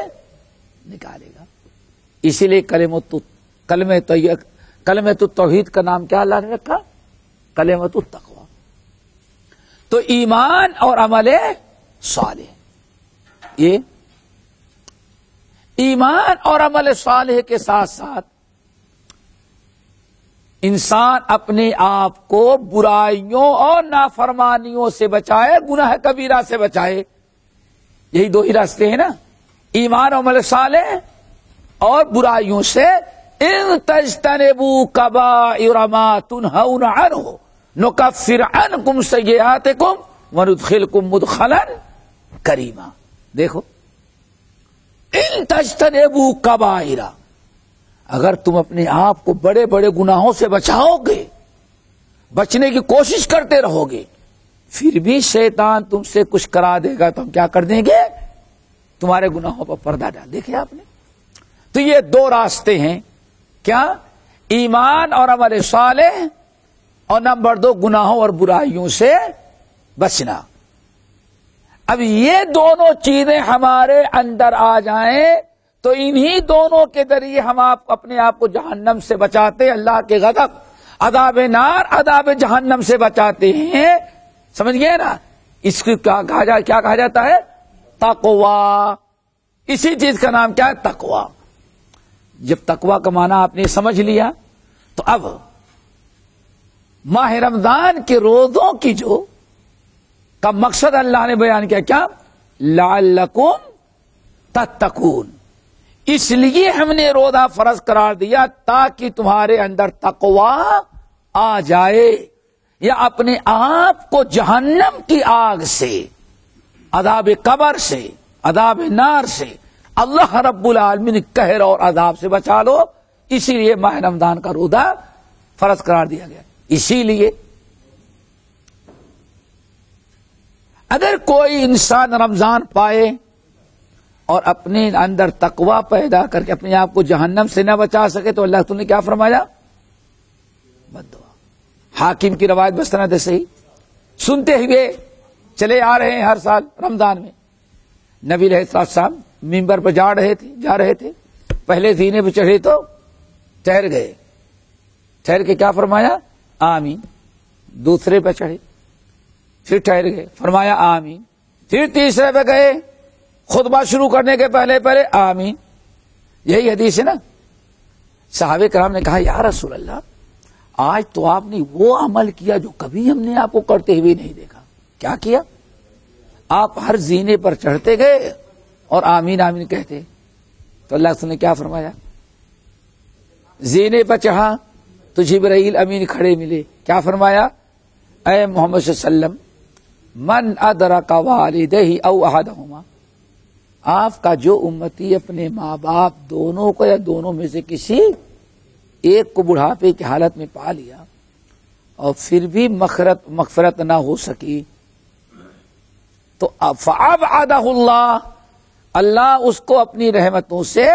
نکالے گا. اسی لیے کلمۃ التوحید کا نام کیا اللہ نے رکھا؟ کلمۃ التقوی. تو ایمان اور عمل صالح، یہ ایمان اور عمل صالح کے ساتھ ساتھ انسان اپنے آپ کو برائیوں اور نافرمانیوں سے بچائے، گناہ کبیرہ سے بچائے. یہی دو ہی راستے ہیں نا، ایمان و عمل صالح اور برائیوں سے۔ ان تجتنبوا کبائر ما تنہون عنہ نکفر عنکم سیئاتکم وندخلکم مدخلا کریما۔ دیکھو، ان تجتنبوا کبائر، اگر تم اپنے آپ کو بڑے بڑے گناہوں سے بچاؤ گے، بچنے کی کوشش کرتے رہو گے، پھر بھی شیطان تم سے کچھ کرا دے گا تو ہم کیا کر دیں گے؟ تمہارے گناہوں پر پردہ ڈال۔ دیکھیں آپ نے، تو یہ دو راستے ہیں، کیا؟ ایمان اور عمل صالح، اور نمبر 2 گناہوں اور برائیوں سے بچنا۔ اب یہ دونوں چیزیں ہمارے اندر آ جائیں تو انہی دونوں کے ذریعے ہم اپنے آپ کو جہنم سے بچاتے، اللہ کے غضب، عذاب نار، عذاب جہنم سے بچاتے ہیں۔ سمجھ گئے نا؟ اس کو کیا کہا جاتا ہے؟ تقوی۔ اسی چیز کا نام کیا ہے؟ تقوی۔ جب تقوی کا معنی آپ نے سمجھ لیا تو اب ماہ رمضان کے روزوں کی جو کا مقصد اللہ نے بیان کیا، کیا؟ لعلکم تتقون۔ اس لیے ہم نے روزہ فرض قرار دیا تاکہ تمہارے اندر تقوی آ جائے، یا اپنے آپ کو جہنم کی آگ سے، عذاب قبر سے، عذاب نار سے، اللہ رب العالمین قہر اور عذاب سے بچا لو۔ اسی لیے ماہ رمضان کا روزہ فرض قرار دیا گیا۔ اسی لیے اگر کوئی انسان رمضان پائے اور اپنے اندر تقوی پیدا کر کے اپنے آپ کو جہنم سے نہ بچا سکے تو اللہ تعالی نے کیا فرمایا؟ بد دعا۔ حاکم کی روایت بستند صحیح، سنتے ہوئے چلے آ رہے ہیں ہر سال رمضان میں، نبی علیہ السلام ممبر پر جا رہے تھے، پہلے زینے پہ چڑھے تو ٹھہر گئے، ٹھہر کے کیا فرمایا؟ آمین۔ دوسرے پہ چڑھے، پھر ٹھہر گئے، فرمایا آمین۔ پھر تیسرے پہ گئے، خطبہ شروع کرنے کے پہلے آمین۔ یہی حدیث ہے نا۔ صحابہ کرام نے کہا یا رسول اللہ، آج تو آپ نے وہ عمل کیا جو کبھی ہم نے آپ کو کرتے ہوئے نہیں دیکھا۔ کیا کیا؟ آپ ہر زینے پر چڑھتے گئے اور آمین آمین کہتے۔ تو اللہ تعالی نے کیا فرمایا؟ زینے پر چڑھا تو جبرائیل امین کھڑے ملے، کیا فرمایا؟ اے محمد صلی اللہ علیہ وسلم، من ادرک والدہ او احدہما، آپ کا جو امتی اپنے ماں باپ دونوں کو یا دونوں میں سے کسی ایک کو بڑھاپے کی حالت میں پا لیا اور پھر بھی مغفرت نہ ہو سکی تو فابعدہ اللہ اس کو اپنی رحمتوں سے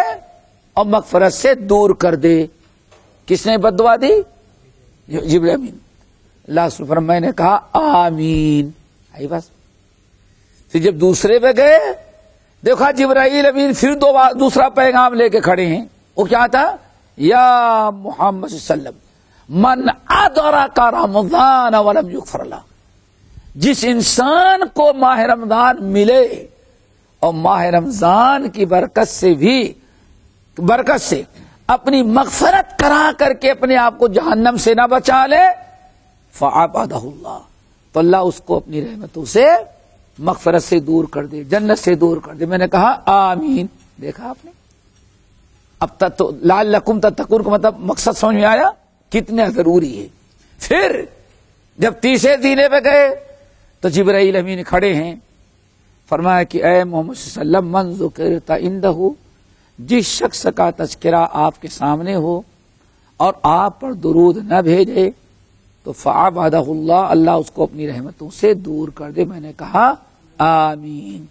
اور مغفرت سے دور کر دے۔ کس نے بد دعا دی؟ جبرائیل امین۔ اللہ سبحانہ میں نے کہا آمین، آئی بس۔ پھر جب دوسرے پہ گئے دیکھا جبرائیل امین پھر دوسرا پیغام لے کے کھڑے ہیں۔ وہ کیا تھا؟ یا محمد صلی اللہ علیہ وسلم، من ادرک رمضان ولم یغفر له، جس انسان کو ماہ رمضان ملے اور ماہ رمضان کی برکت سے اپنی مغفرت کرا کر کے اپنے آپ کو جہنم سے نہ بچا لے، فعبدہ اللہ، تو اللہ اس کو اپنی رحمتوں سے مغفرت سے دور کر دے، جنت سے دور کر دے۔ میں نے کہا آمین۔ دیکھا آپ نے؟ اب تک تو لعلکم تتقون کا مطلب مقصد سمجھ میں آیا کتنا ضروری ہے۔ پھر جب تیسرے زینے پہ گئے تو جبرائیل امین کھڑے ہیں، فرمایا کہ اے محمد صلی اللہ علیہ وسلم، من ذکرت عندہ، جس شخص کا تذکرہ آپ کے سامنے ہو اور آپ پر درود نہ بھیجے تو فعبدہ اللہ، اللہ اس کو اپنی رحمتوں سے دور کر دے۔ میں نے کہا آمین۔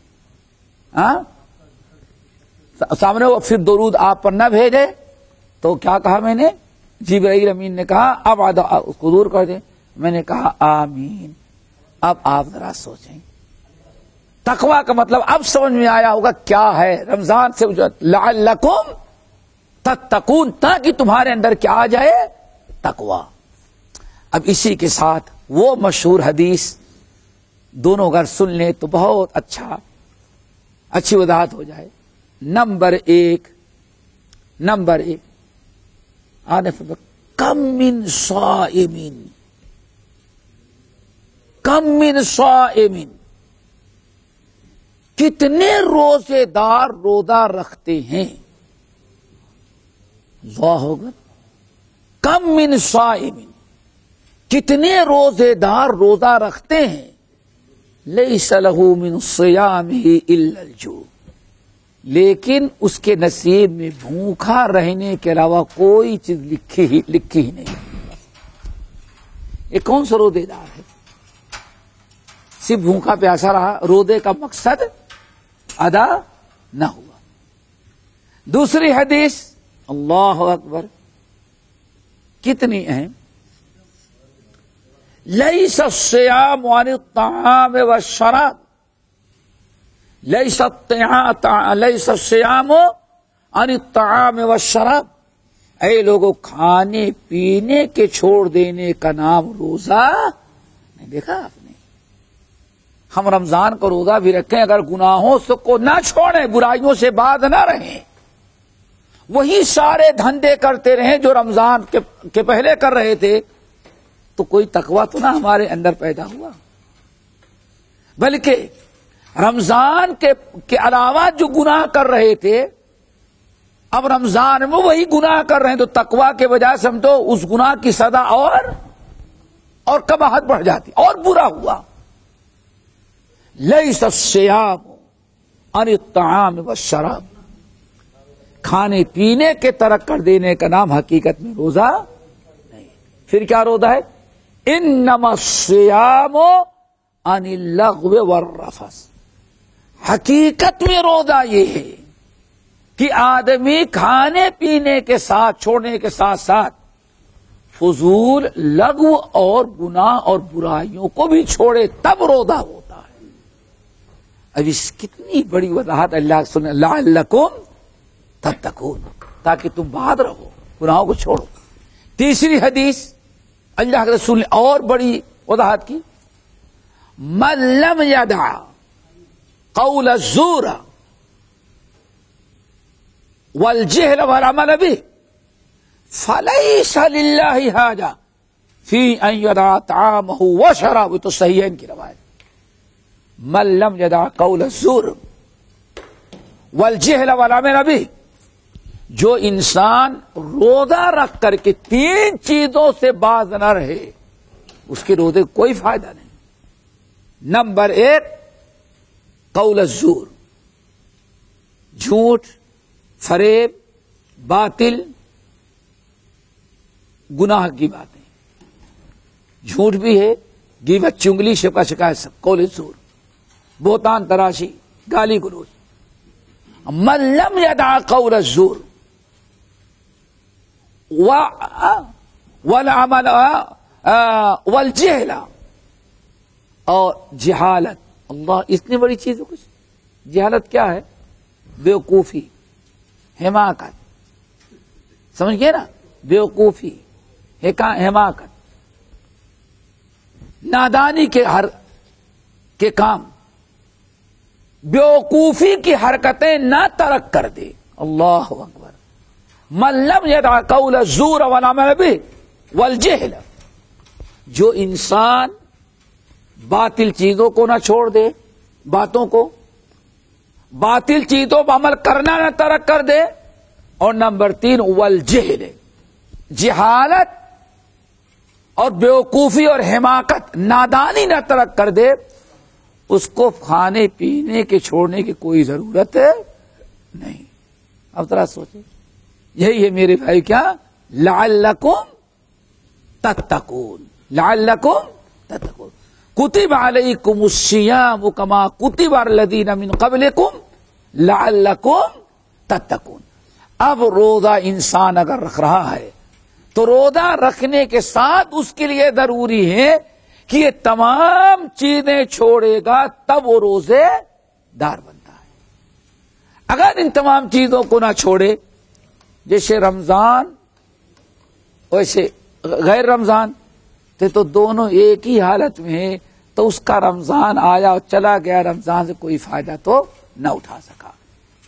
سامنے ہو پھر درود آپ پر نہ بھیجے تو کیا کہا میں نے؟ جبرائیل امین نے کہا اب اس کو دور کر دے۔ میں نے کہا آمین۔ اب آپ ذرا سوچیں، تقوی کا مطلب اب سمجھ میں آیا ہوگا کیا ہے۔ رمضان سے لعلکم تتقون، تاکہ تمہارے اندر کیا آ جائے؟ تقوی۔ اب اسی کے ساتھ وہ مشہور حدیث دونوں اگر سن لیں تو بہت اچھی وضاحت ہو جائے۔ نمبر ایک آنے پر کم من صائمین کتنے روزے دار روزہ رکھتے ہیں؟ اللہ ہوگا کم من صائم، کتنے روزے دار روزہ رکھتے ہیں؟ لیس لہ من الصیامہ الا الجوع، لیکن اس کے نصیب میں بھوکا رہنے کے علاوہ کوئی چیز لکھی ہی نہیں۔ یہ کون سا روزے دار ہے؟ صرف بھوکا پیاسا رہا، روزے کا مقصد ادا نہ ہوا۔ دوسری حدیث، اللہ اکبر، کتنی اہم، لیس الصیام عن الطعام والشراب، لیس الصیام عن الطعام والشراب، اے لوگوں کھانے پینے کے چھوڑ دینے کا نام روزہ نہیں۔ دیکھا آپ نے، ہم رمضان کو روزہ بھی رکھیں، اگر گناہوں کو نہ چھوڑیں، برائیوں سے باز نہ رہیں، وہی سارے دھندے کرتے رہیں جو رمضان کے پہلے کر رہے تھے، تو کوئی تقویٰ تو نہ ہمارے اندر پیدا ہوا۔ بلکہ رمضان کے علاوہ جو گناہ کر رہے تھے، اب رمضان میں وہی گناہ کر رہے ہیں، تو تقویٰ کے بجائے سمجھو اس گناہ کی سزا اور قباحت بڑھ جاتی، اور برا ہوا۔ لیس الصیام عن الطعام والشراب، کھانے پینے کے ترک کر دینے کا نام حقیقت میں روزہ نہیں۔ پھر کیا روزہ ہے؟ انما الصیام عن اللغو والرفث، حقیقت میں روزہ یہ ہے کہ آدمی کھانے پینے کے ساتھ چھوڑنے کے ساتھ ساتھ فضول لغو اور گناہ اور برائیوں کو بھی چھوڑے، تب روزہ ہوتا ہے۔ اب اس کتنی بڑی وضاحت اللہ سن، لعلکم تتقون، تاکہ تم بعد رہو، گناہوں کو چھوڑو۔ تیسری حدیث اللہ کے رسول نے اور بڑی وضاحت کی، من لم یدع قول الزور والجہل والعمل به فلیس للہ حاجہ فی ان یدع طعامہ وشرابہ، تو صحیحین کی روایت، من لم یدع قول الزور والجہل والعمل به، جو انسان روزہ رکھ کر کے تین چیزوں سے باز نہ رہے، اس کے روزے کوئی فائدہ نہیں۔ نمبر 1 قول الزور، جھوٹ، فریب، باطل، گناہ کی باتیں، جھوٹ بھی ہے، غیبت، چگلی، شکایت، سب قول الزور، بہتان تراشی، گالی گلوچ۔ من لم یدع قول الزور والعمل والجہل، اور جہالت، اللہ اتنی بڑی چیز ہے کچھ۔ جہالت کیا ہے؟ بیوقوفی، حماقت، سمجھ گئے نا؟ بیوقوفی، حماقت، نادانی کے کام، بیوقوفی کی حرکتیں نہ ترک کر دے۔ اللہ اکبر۔ من لم یدع قول الزور والعمل به والجہل، جو انسان باطل چیزوں کو نہ چھوڑ دے، باتوں کو، باطل چیزوں پر عمل کرنا نہ ترک کر دے، اور نمبر 3 والجہل، جہالت اور بیوقوفی اور حماقت، نادانی نہ ترک کر دے، اس کو کھانے پینے کے چھوڑنے کی کوئی ضرورت نہیں۔ اب ذرا سوچیں، یہی ہے میرے بھائی، کیا؟ لعلکم تتقون، لعلکم تتقون۔ کتب علیکم الصیام کما کتب علی الذین من قبلکم لعلکم تتقون۔ اب روزہ انسان اگر رکھ رہا ہے تو روزہ رکھنے کے ساتھ اس کے لیے ضروری ہے کہ یہ تمام چیزیں چھوڑے گا، تب وہ روزے دار بنتا ہے۔ اگر ان تمام چیزوں کو نہ چھوڑے، جیسے رمضان ویسے غیر رمضان تھے، تو دونوں ایک ہی حالت میں ہیں، تو اس کا رمضان آیا اور چلا گیا، رمضان سے کوئی فائدہ تو نہ اٹھا سکا۔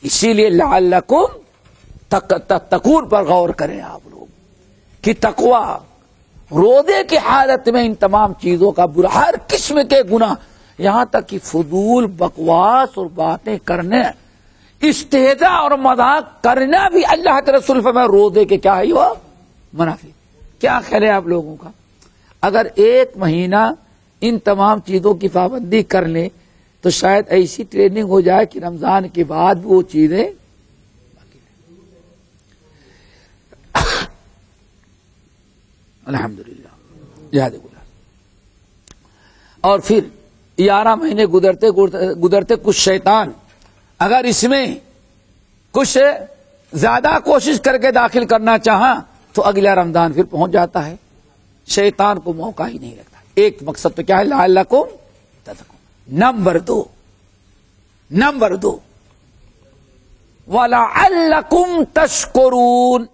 اسی لیے لعلکم تتقون پر غور کریں آپ لوگ کہ تقویٰ روزے کی حالت میں ان تمام چیزوں کا برا، ہر قسم کے گناہ، یہاں تک کہ فضول بکواس اور باتیں کرنے، استہزاء اور مذاق کرنا بھی اللہ کے رسول فرمایا روزے کے کیا ہے وہ منافی۔ کیا خیال ہے آپ لوگوں کا؟ اگر ایک مہینہ ان تمام چیزوں کی پابندی کر لیں تو شاید ایسی ٹریننگ ہو جائے کہ رمضان کے بعد بھی وہ چیزیں الحمدللہ یاد گزار۔ اور پھر 11 مہینے گزرتے کچھ شیطان اگر اس میں کچھ زیادہ کوشش کر کے داخل کرنا چاہا تو اگلا رمضان پھر پہنچ جاتا ہے، شیطان کو موقع ہی نہیں لگتا۔ ایک مقصد تو کیا ہے؟ لعلکم تتقون۔ نمبر دو وَلَعَلَّكُمْ تَشْكُرُونَ،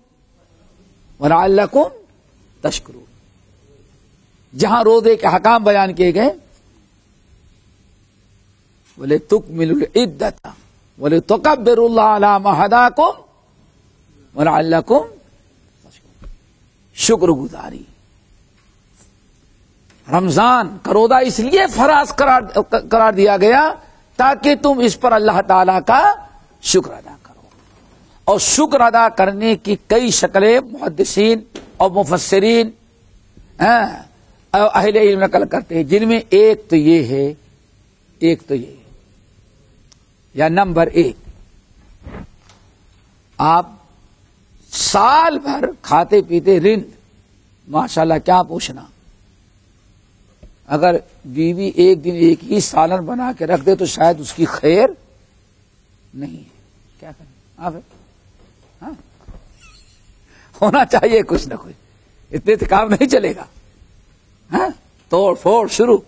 وَلَعَلَّكُمْ تَشْكُرُونَ۔ جہاں روزے کے حکام بیان کیے گئے، وَلِتُكْمِلُوا الْعِدَّةَ وَلِتُكَبِّرُوا اللَّهَ عَلَىٰ مَا هَدَاكُمْ وَلَعَلَّكُمْ تَشْكُرُونَ۔ شکر گزاری۔ رمضان کا روزہ اس لیے فرض قرار دیا گیا تاکہ تم اس پر اللہ تعالی کا شکر ادا کرو، اور شکر ادا کرنے کی کئی شکلیں محدثین اور مفسرین اہل علم نقل کرتے ہیں، جن میں ایک تو یہ ہے یا نمبر 1، آپ سال بھر کھاتے پیتے رند، ماشاءاللہ کیا پوچھنا، اگر بیوی ایک دن ایک ہی سالن بنا کے رکھ دے تو شاید اس کی خیر نہیں ہے، کیا کریں آپ؟ ہاں ہونا چاہیے کچھ نہ کچھ، اتنے سے کام نہیں چلے گا، ہاں توڑ پھوڑ شروع،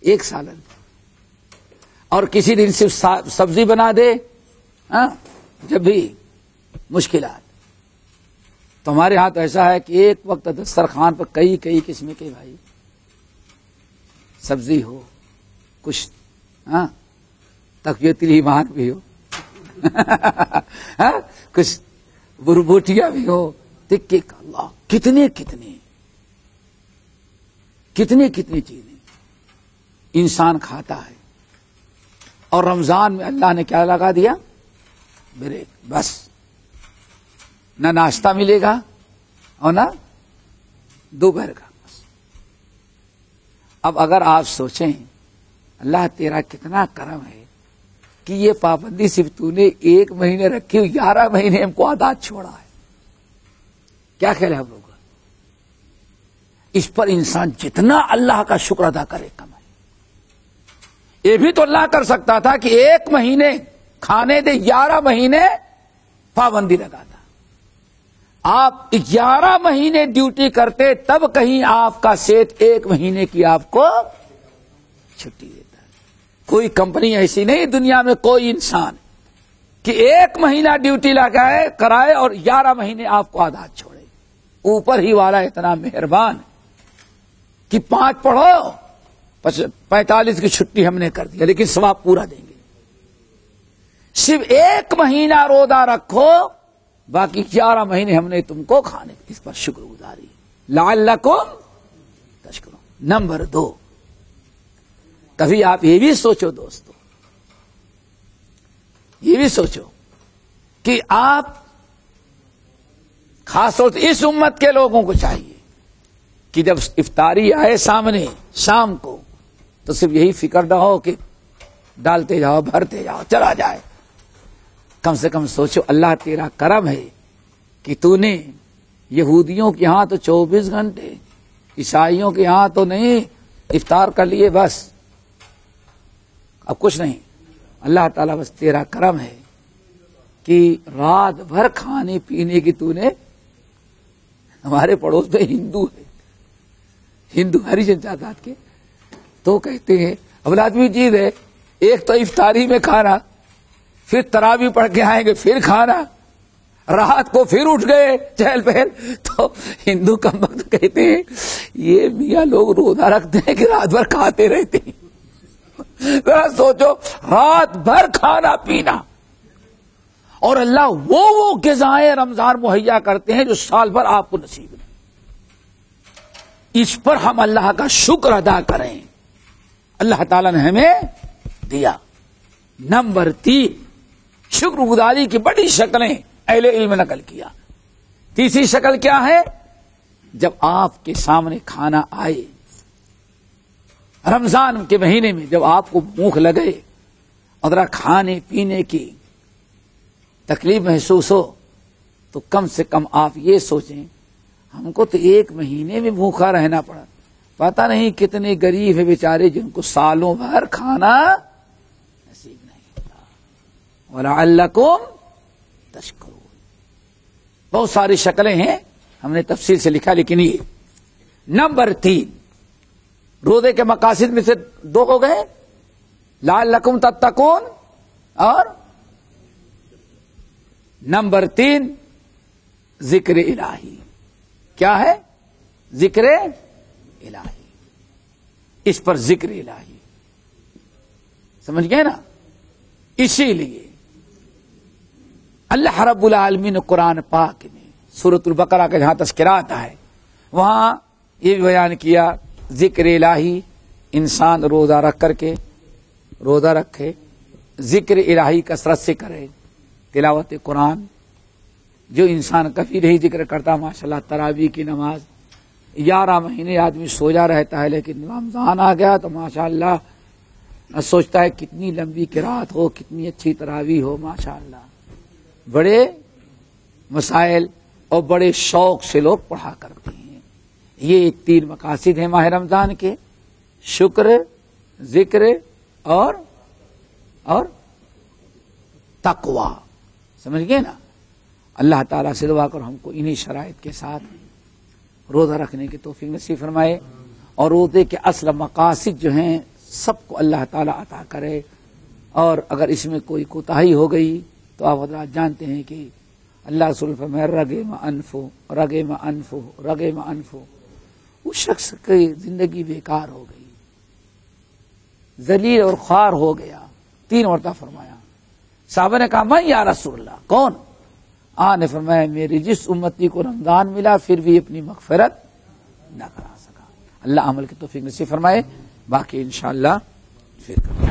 ایک سالن، اور کسی دن صرف سبزی بنا دے، ہاں جب بھی مشکلات۔ تو ہمارے ہاں تو ایسا ہے کہ ایک وقت دسترخوان پر کئی قسم کے بھائی سبزی ہو، کچھ ہاں تقویت الایمان بھی ہو، کچھ بربوٹیاں بھی ہو، تکے کا اللہ کتنے چیزیں انسان کھاتا ہے، اور رمضان میں اللہ نے کیا لگا دیا؟ بریک، بس نہ ناشتہ ملے گا اور نہ دوپہر کا، بس۔ اب اگر آپ سوچیں اللہ تیرا کتنا کرم ہے کہ یہ پابندی صرف تو نے 1 مہینے رکھی، 11 مہینے ہم کو عادات چھوڑا ہے، کیا خیال ہے ہم لوگ؟ اس پر انسان جتنا اللہ کا شکر ادا کرے کم ہے۔ یہ بھی تو اللہ کر سکتا تھا کہ 1 مہینے کھانے دے، 11 مہینے پابندی لگاتا۔ آپ 11 مہینے ڈیوٹی کرتے تب کہیں آپ کا سیٹ 1 مہینے کی آپ کو چھٹی دیتا ہے۔ کوئی کمپنی ایسی نہیں دنیا میں، کوئی انسان کہ 1 مہینہ ڈیوٹی لگائے کرائے اور 11 مہینے آپ کو عادات چھوڑے۔ اوپر ہی والا اتنا مہربان کہ 5 پڑھو 45 کی چھٹی ہم نے کر دیا، لیکن ثواب پورا دیں گے۔ صرف 1 مہینہ روزہ رکھو، باقی 11 مہینے ہم نے تم کو کھانے، اس پر شکر گزاری، لعلکم تشکرون۔ نمبر 2، کبھی آپ یہ بھی سوچو دوستو، یہ بھی سوچو کہ آپ خاص طور سے اس امت کے لوگوں کو چاہیے کہ جب افطاری آئے سامنے شام کو تو صرف یہی فکر نہ ہو کہ ڈالتے جاؤ بھرتے جاؤ چلا جائے، کم سے کم سوچو اللہ تیرا کرم ہے کہ تو نے یہودیوں کے ہاں تو 24 گھنٹے، عیسائیوں کے ہاں تو نہیں، افطار کر لیے بس، اب کچھ نہیں، اللہ تعالیٰ بس تیرا کرم ہے کہ رات بھر کھانے پینے کی تو نے۔ ہمارے پڑوس میں ہندو ہے، ہندو ہریجن تعداد کے، تو کہتے ہیں اب لازمی چیز ہے، ایک تو افطاری میں کھانا، پھر تراویح پڑھ کے آئیں گے پھر کھانا، رات کو پھر اٹھ گئے چہل پہل۔ تو ہندو کم وقت کہتے ہیں یہ میاں لوگ روزہ رکھتے ہیں کہ رات بھر کھاتے رہتے ہیں۔ ذرا سوچو، رات بھر کھانا پینا، اور اللہ وہ غذائیں رمضان مہیا کرتے ہیں جو سال بھر آپ کو نصیب نہیں۔ اس پر ہم اللہ کا شکر ادا کریں اللہ تعالیٰ نے ہمیں دیا۔ نمبر 3، شکر گزاری کی بڑی شکلیں اہل علم نے نقل کیا۔ تیسری شکل کیا ہے؟ جب آپ کے سامنے کھانا آئے، رمضان کے مہینے میں جب آپ کو بھوک لگے اور ذرا کھانے پینے کی تکلیف محسوس ہو، تو کم سے کم آپ یہ سوچیں ہم کو تو 1 مہینے میں بھوکا رہنا پڑا، پتہ نہیں کتنے غریب ہیں بیچارے جن کو سالوں بھر کھانا نصیب نہیں ہوتا۔ وَلَعَلَّكُمْ تَشْكُرُونَ۔ بہت ساری شکلیں ہیں، ہم نے تفصیل سے لکھا، لیکن یہ نمبر 3 روزے کے مقاصد میں سے 2 ہو گئے، لعلکم تتقون، اور نمبر 3 ذکر الہی۔ کیا ہے؟ ذکر الہی۔ اس پر ذکر الہی، سمجھ گئے نا؟ اسی لیے اللہ رب العالمین نے قرآن پاک میں سورۃ البقرہ کا جہاں تذکرہ آتا ہے وہاں یہ بھی بیان کیا، ذکر الہی انسان روزہ رکھ کر کے روزہ رکھے، ذکر الہی کثرت سے کرے، تلاوت قرآن۔ جو انسان کبھی نہیں ذکر کرتا، ماشاءاللہ تراویح کی نماز 11 مہینے آدمی سوجا رہتا ہے، لیکن رمضان آ گیا تو ماشاءاللہ سوچتا ہے کتنی لمبی قرات ہو، کتنی اچھی تراویح ہو، ماشاءاللہ بڑے مسائل اور بڑے شوق سے لوگ پڑھا کرتے ہیں۔ یہ 3 مقاصد ہیں ماہ رمضان کے، شکر، ذکر اور تقوی، سمجھ گئے نا؟ اللہ تعالیٰ سے دعا کر ہم کو انہی شرائط کے ساتھ روزہ رکھنے کی توفیق نصیب فرمائے، اور روزے کے اصل مقاصد جو ہیں سب کو اللہ تعالیٰ عطا کرے، اور اگر اس میں کوئی کوتاہی ہو گئی تو آپ حضرات جانتے ہیں کہ اللہ رسول فرمائے رغم انفو، اس شخص کی زندگی بیکار ہو گئی، ذلیل اور خوار ہو گیا۔ 3 مرتبہ فرمایا۔ صحابہ نے کہا میں یا رسول اللہ، کون؟ نے فرمایا میری جس امتی کو رمضان ملا پھر بھی اپنی مغفرت نہ کرا سکا۔ اللہ عمل کی توفیق نصیب فرمائے، باقی انشاءاللہ پھر کریں۔